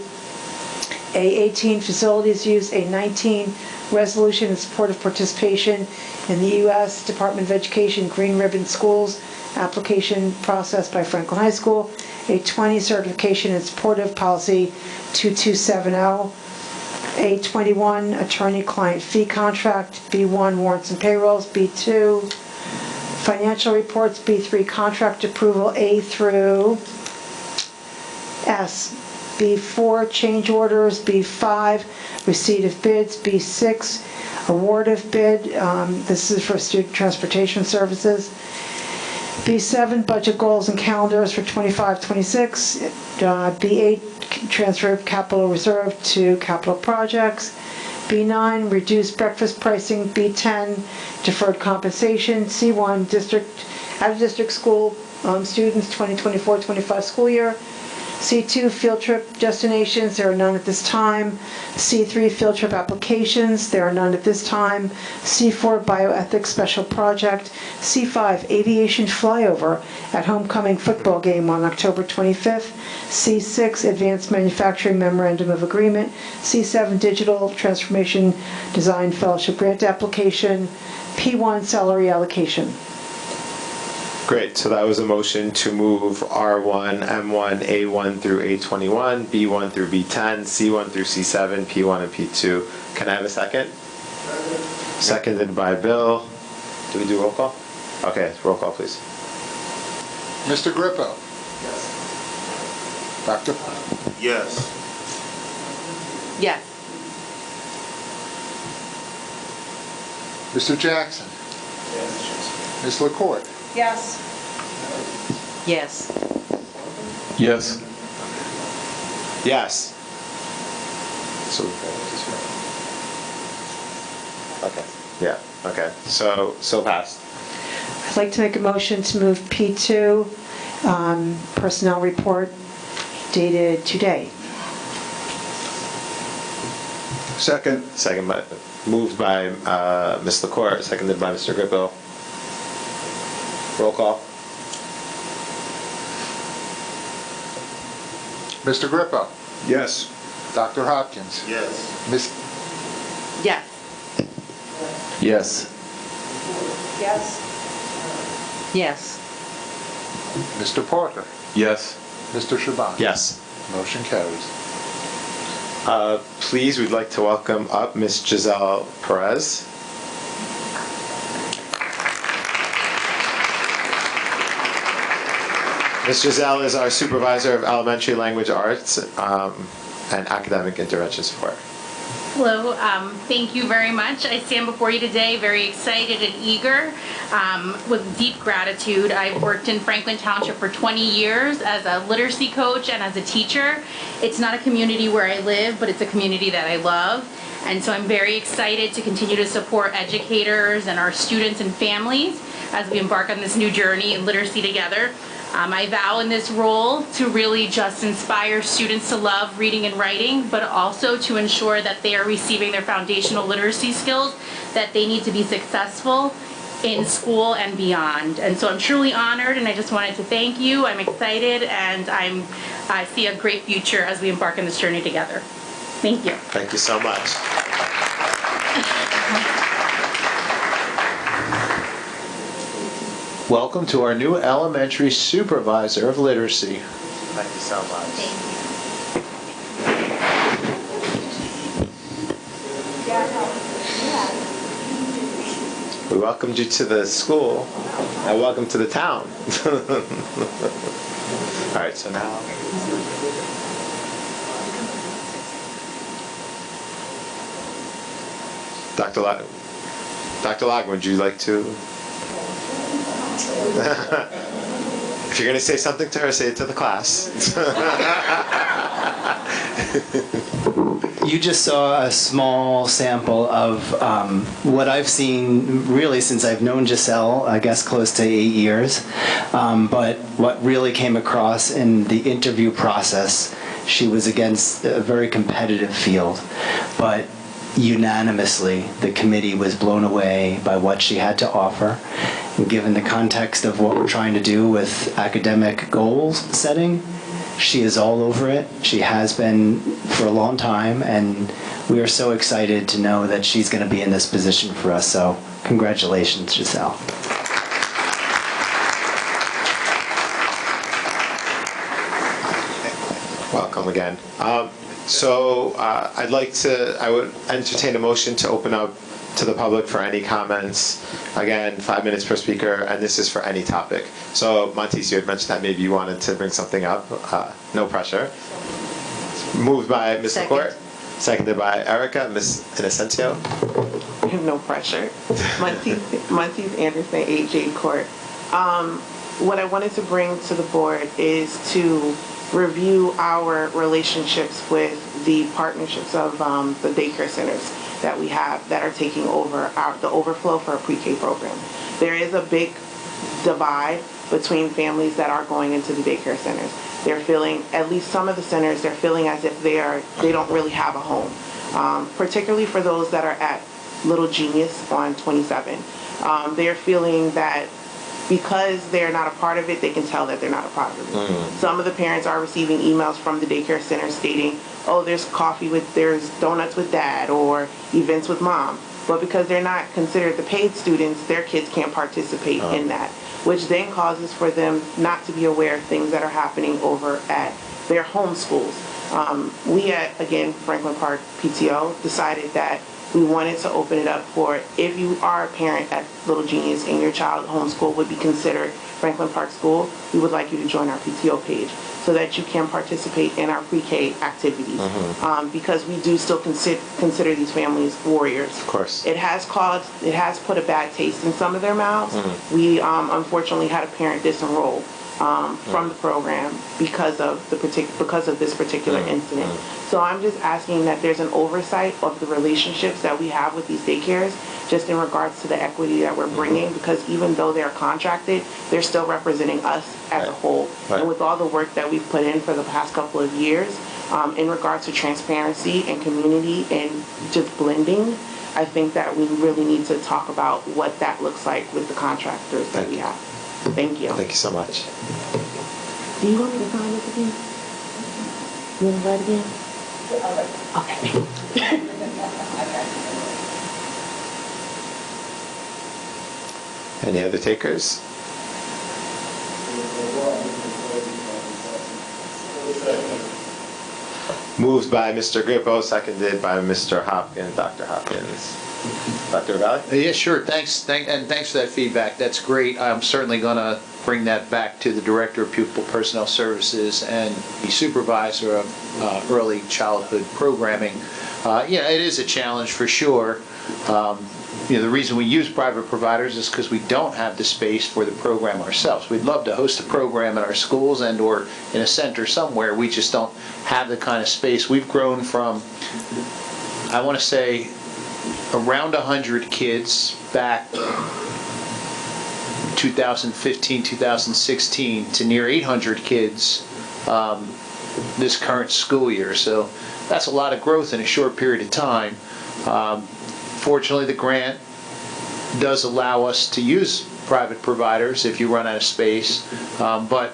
C: A18 facilities use. A19 resolution in support of participation in the U.S. Department of Education Green Ribbon Schools application process by Franklin High School. A20 certification in support of policy 2270. A21 attorney-client fee contract. B1 warrants and payrolls. B2 financial reports. B3 contract approval A through S. B4 change orders. B5 receipt of bids. B6 award of bid. This is for student transportation services. B7 budget goals and calendars for 25-26. B8 transfer of capital reserve to capital projects. B9 reduced breakfast pricing. B10 deferred compensation. C1 out of district school students 2024-25 school year. C2 field trip destinations, there are none at this time. C3 field trip applications, there are none at this time. C4 bioethics special project. C5 aviation flyover at homecoming football game on October 25th. C6 advanced manufacturing memorandum of agreement. C7 digital transformation design fellowship grant application. P1 salary allocation.
A: Great, so that was a motion to move R1, M1, A1 through A21, B1 through B10, C1 through C7, P1 and P2. Can I have a second? Seconded by Bill. Do we do roll call? Okay, roll call please.
E: Mr. Grippo?
D: Yes.
E: Dr.
D: Yes.
H: Yes.
E: Mr. Jackson?
D: Yes.
E: Ms. LaCourte?
K: Yes.
G: Yes.
O: Yes.
A: Yes. So, okay, yeah, okay, so passed.
C: I'd like to make a motion to move P2 personnel report dated today.
E: Second.
A: Moved by Ms. LaCourte, seconded by Mr. Grippo. Roll call.
T: Mr. Grippo?
E: Yes.
T: Dr. Hopkins?
D: Yes.
T: Miss
I: Yes.
A: Yes.
K: Yes.
I: Yes.
T: Mr. Parker?
O: Yes.
T: Mr. Shaban?
A: Yes.
T: Motion carries.
A: Please, we'd like to welcome up Miss Giselle Perez. Ms. Giselle is our supervisor of elementary language arts and academic intervention support.
U: Hello, thank you very much. I stand before you today very excited and eager with deep gratitude. I've worked in Franklin Township for 20 years as a literacy coach and as a teacher. It's not a community where I live, but it's a community that I love. And so I'm very excited to continue to support educators and our students and families as we embark on this new journey in literacy together. I vow in this role to really just inspire students to love reading and writing, but also to ensure that they are receiving their foundational literacy skills that they need to be successful in school and beyond. And so I'm truly honored, and I just wanted to thank you. I'm excited, and I see a great future as we embark on this journey together. Thank you.
A: Thank you so much.
L: Welcome to our new elementary supervisor of literacy.
A: Thank you so much. We welcomed you to the school, and welcome to the town. All right, so now. Dr. Loughran, would you like to? If you're going to say something to her, say it to the class.
N: You just saw a small sample of what I've seen really since I've known Giselle, I guess close to 8 years. But what really came across in the interview process, she was against a very competitive field. But unanimously, the committee was blown away by what she had to offer. And given the context of what we're trying to do with academic goals setting, she is all over it. She has been for a long time, and we are so excited to know that she's going to be in this position for us. So congratulations, Giselle.
A: Welcome again. I would entertain a motion to open up to the public for any comments. Again, 5 minutes per speaker, and this is for any topic. So, Montis, you had mentioned that maybe you wanted to bring something up. No pressure. Moved by Ms. McCourt, seconded by Erica. Ms. Inocencio.
S: No pressure. Montis Anderson, 8J Court. What I wanted to bring to the board is to review our relationships with the partnerships of the daycare centers that we have that are taking over the overflow for a pre-K program. There is a big divide between families that are going into the daycare centers. They're feeling, at least some of the centers, they're feeling as if they don't really have a home. Particularly for those that are at Little Genius on 27. They're feeling that because they're not a part of it, they can tell that they're not a part of it. Mm-hmm. Some of the parents are receiving emails from the daycare center stating, oh, there's donuts with dad or events with mom. But because they're not considered the paid students, their kids can't participate in that, which then causes for them not to be aware of things that are happening over at their home schools. We at, again, Franklin Park PTO decided that we wanted to open it up for if you are a parent at Little Genius and your child homeschool would be considered Franklin Park School, we would like you to join our PTO page so that you can participate in our pre-K activities. Mm-hmm. Because we do still consider these families warriors.
A: Of course.
S: It has put a bad taste in some of their mouths. Mm-hmm. We unfortunately had a parent disenroll from the program because of this particular incident. So I'm just asking that there's an oversight of the relationships that we have with these daycares, just in regards to the equity that we're bringing, because even though they're contracted, they're still representing us as a whole. Right. And with all the work that we've put in for the past couple of years, in regards to transparency and community and just blending, I think that we really need to talk about what that looks like with the contractors that we have. Thank you.
A: Thank you so much.
S: Do you want me to sign this again? You want to write again? Okay.
A: Any other takers? Moved by Mr. Grippo, seconded by Mr. Hopkins, Dr. Hopkins. Dr. Valley?
L: Yeah, sure. Thanks for that feedback. That's great. I'm certainly going to bring that back to the Director of Pupil Personnel Services and the Supervisor of Early Childhood Programming. It is a challenge for sure. The reason we use private providers is because we don't have the space for the program ourselves. We'd love to host a program in our schools and or in a center somewhere. We just don't have the kind of space. We've grown from, I want to say, around 100 kids back 2015, 2016 to near 800 kids this current school year. So that's a lot of growth in a short period of time. Fortunately, the grant does allow us to use private providers if you run out of space, but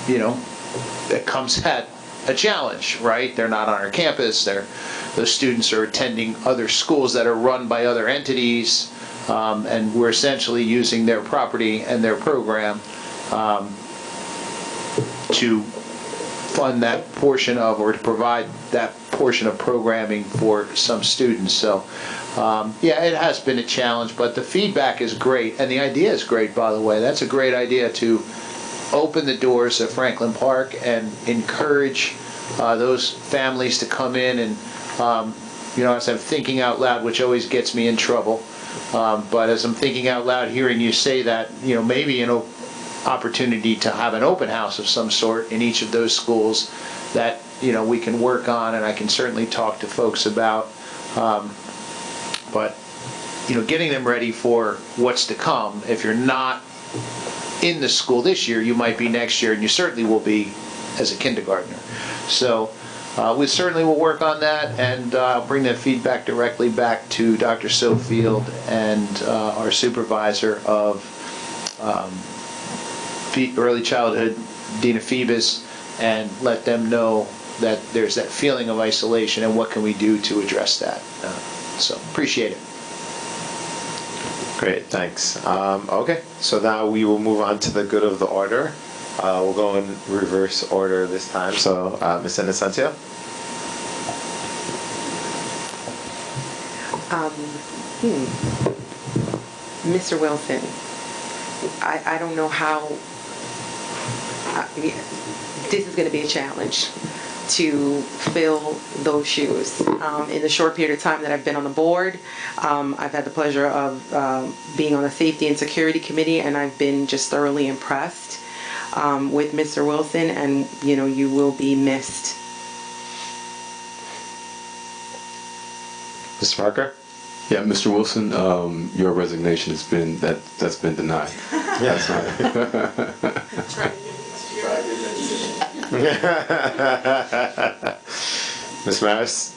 L: it comes at a challenge, right? They're not on our campus. Those students are attending other schools that are run by other entities, and we're essentially using their property and their program to fund that portion of, or to provide that portion of programming for some students. So it has been a challenge, but the feedback is great, and the idea is great, by the way. That's a great idea, to open the doors of Franklin Park and encourage those families to come in and, as I'm thinking out loud, which always gets me in trouble, but as I'm thinking out loud hearing you say that, maybe an opportunity to have an open house of some sort in each of those schools that, we can work on, and I can certainly talk to folks about. But getting them ready for what's to come. If you're not in the school this year, you might be next year, and you certainly will be as a kindergartner. So we certainly will work on that, and I'll bring that feedback directly back to Dr. Sofield and our supervisor of early childhood, Dina Phoebus, and let them know that there's that feeling of isolation and what can we do to address that. So appreciate it.
A: Great, thanks. Okay, so now we will move on to the good of the order. We'll go in reverse order this time. So, Ms. Inocencio?
F: Mr. Wilson, I don't know how this is going to be a challenge to fill those shoes. In the short period of time that I've been on the board, I've had the pleasure of being on the Safety and Security Committee, and I've been just thoroughly impressed with Mr. Wilson, and you will be missed.
A: Mr. Parker?
O: Yeah, Mr. Wilson, your resignation has been that's been denied. That's right.
A: Ms. Maris?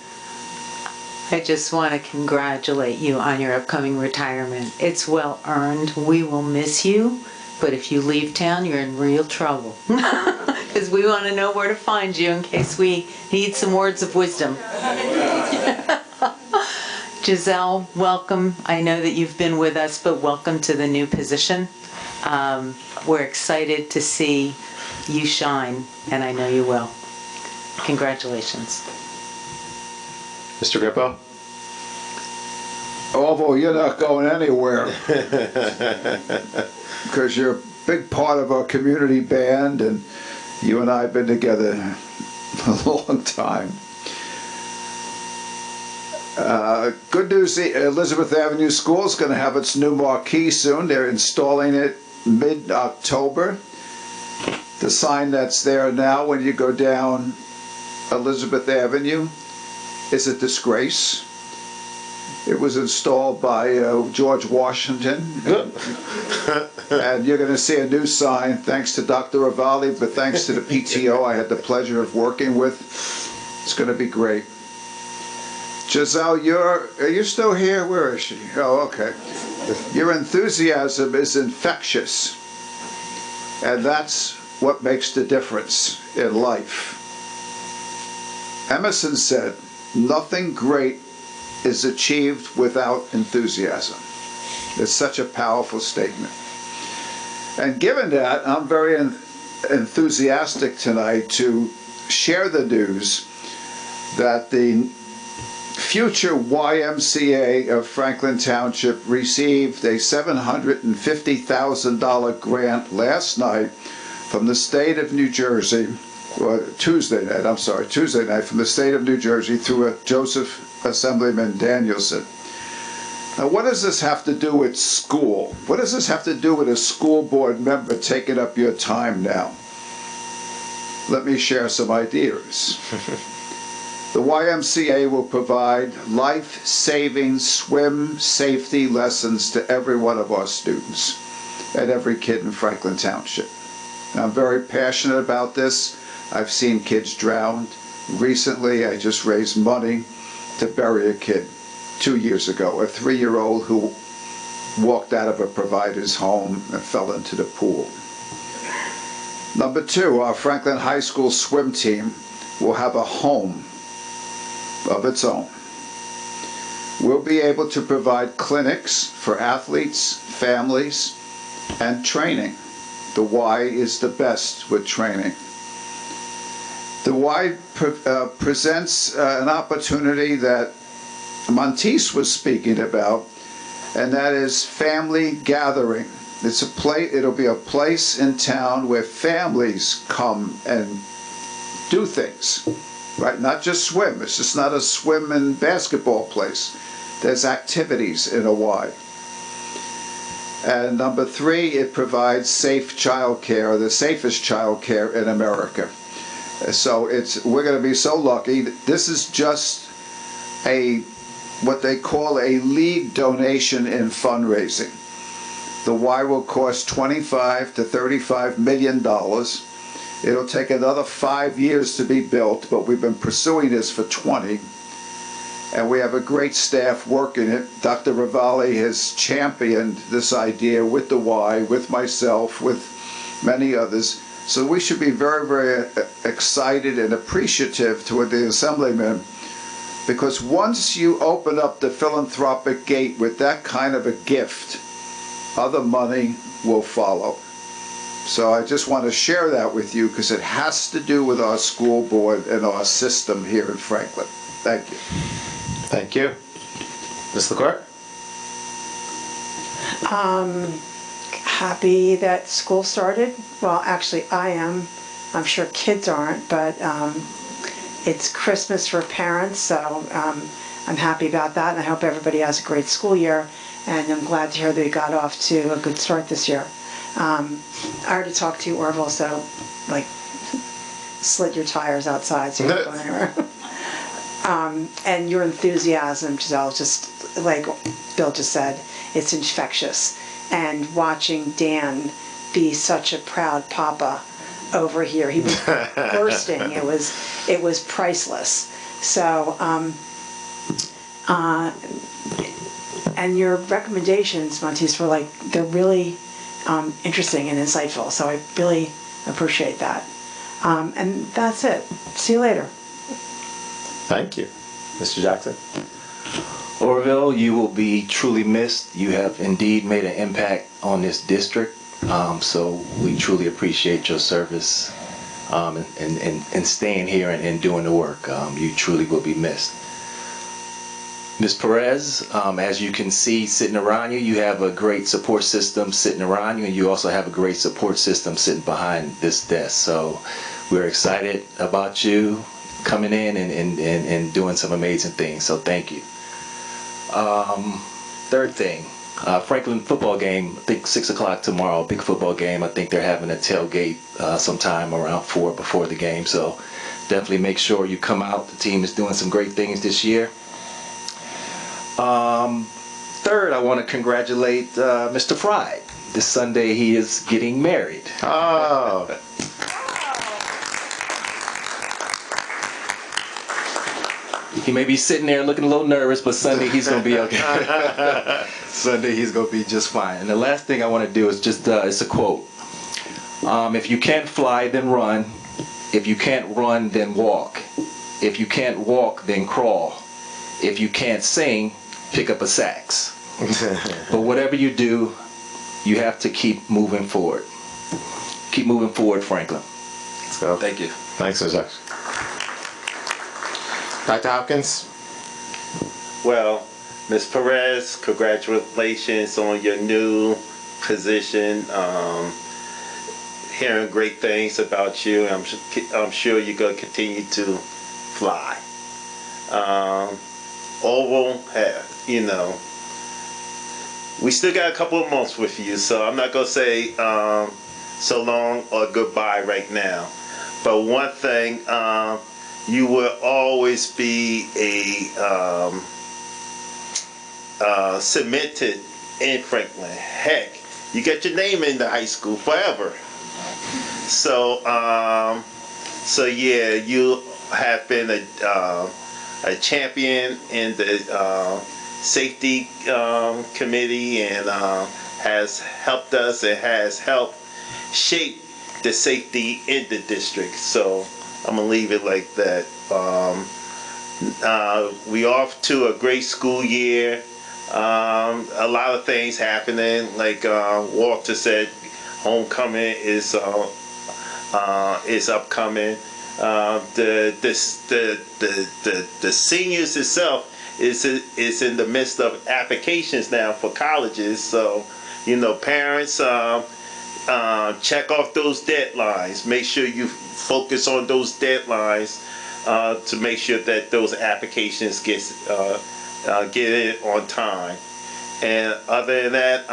V: I just want to congratulate you on your upcoming retirement. It's well earned. We will miss you, but if you leave town, you're in real trouble. Because we want to know where to find you in case we need some words of wisdom. Giselle, welcome. I know that you've been with us, but welcome to the new position. We're excited to see you shine, and I know you will. Congratulations.
A: Mr. Grippo?
E: Although you're not going anywhere, because you're a big part of our community band, and you and I have been together a long time. Good news, Elizabeth Avenue School is going to have its new marquee soon. They're installing it mid-October. The sign that's there now when you go down Elizabeth Avenue is a disgrace. It was installed by George Washington. And you're going to see a new sign thanks to Dr. Ravalli, but thanks to the PTO I had the pleasure of working with. It's going to be great. Giselle, are you still here? Where is she? Oh, okay. Your enthusiasm is infectious. And that's what makes the difference in life. Emerson said, "Nothing great is achieved without enthusiasm." It's such a powerful statement. And given that, I'm very enthusiastic tonight to share the news that the future YMCA of Franklin Township received a $750,000 grant last night from the state of New Jersey, or Tuesday night from the state of New Jersey through Joseph Assemblyman Danielson. Now, what does this have to do with school? What does this have to do with a school board member taking up your time now? Let me share some ideas. The YMCA will provide life-saving swim safety lessons to every one of our students and every kid in Franklin Township. And I'm very passionate about this. I've seen kids drowned. Recently, I just raised money to bury a kid 2 years ago, a 3-year-old who walked out of a provider's home and fell into the pool. Number 2, our Franklin High School swim team will have a home of its own. We'll be able to provide clinics for athletes, families, and training. The Y is the best with training. The Y presents an opportunity that Monteith was speaking about, and that is family gathering. It'll be a place in town where families come and do things, right? Not just swim. It's just not a swim and basketball place. There's activities in a Y. And number 3, it provides safe childcare, the safest childcare in America. So we're going to be so lucky. This is just what they call a lead donation in fundraising. The Y will cost $25 to $35 million. It'll take another 5 years to be built, but we've been pursuing this for 20. And we have a great staff working it. Dr. Ravalli has championed this idea with the Y, with myself, with many others. So we should be very, very excited and appreciative toward the Assemblyman, because once you open up the philanthropic gate with that kind of a gift, other money will follow. So I just want to share that with you because it has to do with our school board and our system here in Franklin. Thank you.
A: Thank you. Ms. LaCour?
C: Happy that school started. Well, actually, I am. I'm sure kids aren't, but it's Christmas for parents, so I'm happy about that, and I hope everybody has a great school year, and I'm glad to hear that we got off to a good start this year. I already talked to you, Orville, so, like, slit your tires outside so you're not going anywhere. And your enthusiasm, Giselle, just like Bill just said, it's infectious. And watching Dan be such a proud papa over here, he was bursting. It was priceless. So, and your recommendations, Monteith, were like, they're really interesting and insightful. So I really appreciate that. And that's it. See you later.
A: Thank you. Mr. Jackson?
B: Orville, you will be truly missed. You have indeed made an impact on this district. So we truly appreciate your service and staying here and doing the work. You truly will be missed. Ms. Perez, as you can see sitting around you, you have a great support system sitting around you, and you also have a great support system sitting behind this desk. So we're excited about you coming in and doing some amazing things. So thank you. Third thing, Franklin football game, I think 6 o'clock tomorrow, big football game. I think they're having a tailgate sometime around 4 before the game. So definitely make sure you come out. The team is doing some great things this year. Third, I want to congratulate Mr. Fry. This Sunday he is getting married.
A: Oh.
B: He may be sitting there looking a little nervous, but Sunday he's going to be okay. Sunday he's going to be just fine. And the last thing I want to do is just, it's a quote. If you can't fly, then run. If you can't run, then walk. If you can't walk, then crawl. If you can't sing, pick up a sax. But whatever you do, you have to keep moving forward. Keep moving forward, Franklin.
A: Let's go.
B: Thank you.
A: Thanks, Jacques. Dr. Hopkins?
J: Well, Ms. Perez, congratulations on your new position. Hearing great things about you. I'm sure you're going to continue to fly. Oval, you know, we still got a couple of months with you, so I'm not going to say so long or goodbye right now. But one thing, you will always be a cemented in Franklin. Heck, you get your name in the high school forever. So, so yeah, you have been a champion in the safety committee and has helped us and has helped shape the safety in the district. So I'm gonna leave it like that. We off to a great school year. A lot of things happening. Like Walter said, homecoming is upcoming. The seniors itself is in the midst of applications now for colleges. So, you know, parents, check off those deadlines. Make sure you focus on those deadlines to make sure that those applications get in on time. And other than that,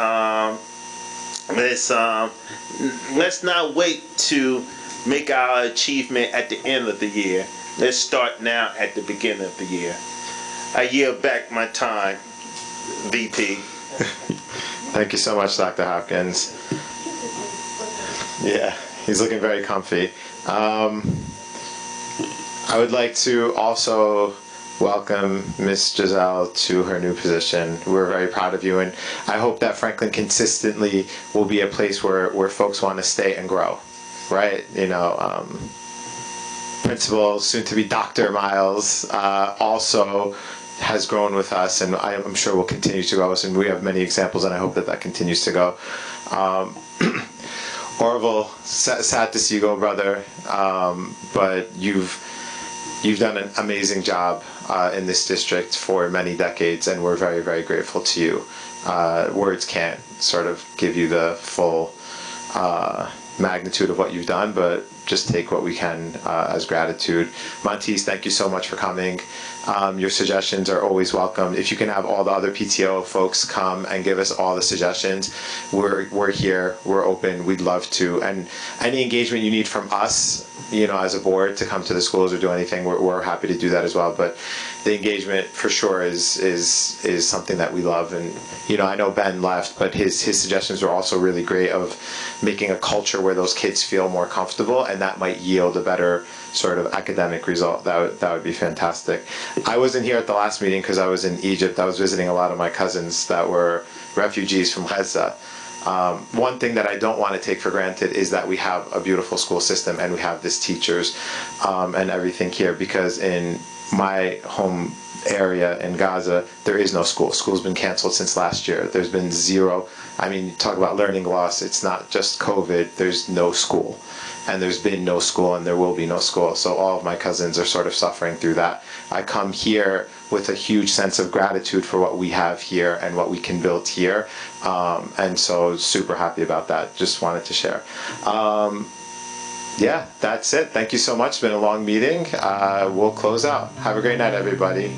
J: let's not wait to make our achievement at the end of the year. Let's start now at the beginning of the year. I yield back my time, VP.
A: Thank you so much, Dr. Hopkins. Yeah, he's looking very comfy. I would like to also welcome Miss Giselle to her new position. We're very proud of you, and I hope that Franklin consistently will be a place where folks want to stay and grow, right? You know, Principal, soon to be Dr. Miles, also has grown with us, and I'm sure will continue to grow us, and we have many examples, and I hope that continues to go. Orville, sad to see you go, brother, but you've done an amazing job in this district for many decades, and we're very, very grateful to you. Words can't sort of give you the full magnitude of what you've done, but just take what we can as gratitude. Montes, thank you so much for coming. Your suggestions are always welcome. If you can have all the other PTO folks come and give us all the suggestions, we're here, we're open, we'd love to. And any engagement you need from us, you know, as a board to come to the schools or do anything, we're happy to do that as well. But the engagement for sure is something that we love. And you know, I know Ben left, but his suggestions were also really great of making a culture where those kids feel more comfortable, and that might yield a better sort of academic result. That would be fantastic. I wasn't here at the last meeting because I was in Egypt. I was visiting a lot of my cousins that were refugees from Gaza. One thing that I don't want to take for granted is that we have a beautiful school system and we have these teachers and everything here, because in my home area in Gaza, there is no school. School's been canceled since last year. There's been zero. I mean, talk about learning loss. It's not just COVID. There's no school. And there's been no school, and there will be no school. So all of my cousins are sort of suffering through that. I come here with a huge sense of gratitude for what we have here and what we can build here. And so super happy about that. Just wanted to share. Yeah, that's it. Thank you so much. It's been a long meeting. We'll close out. Have a great night, everybody.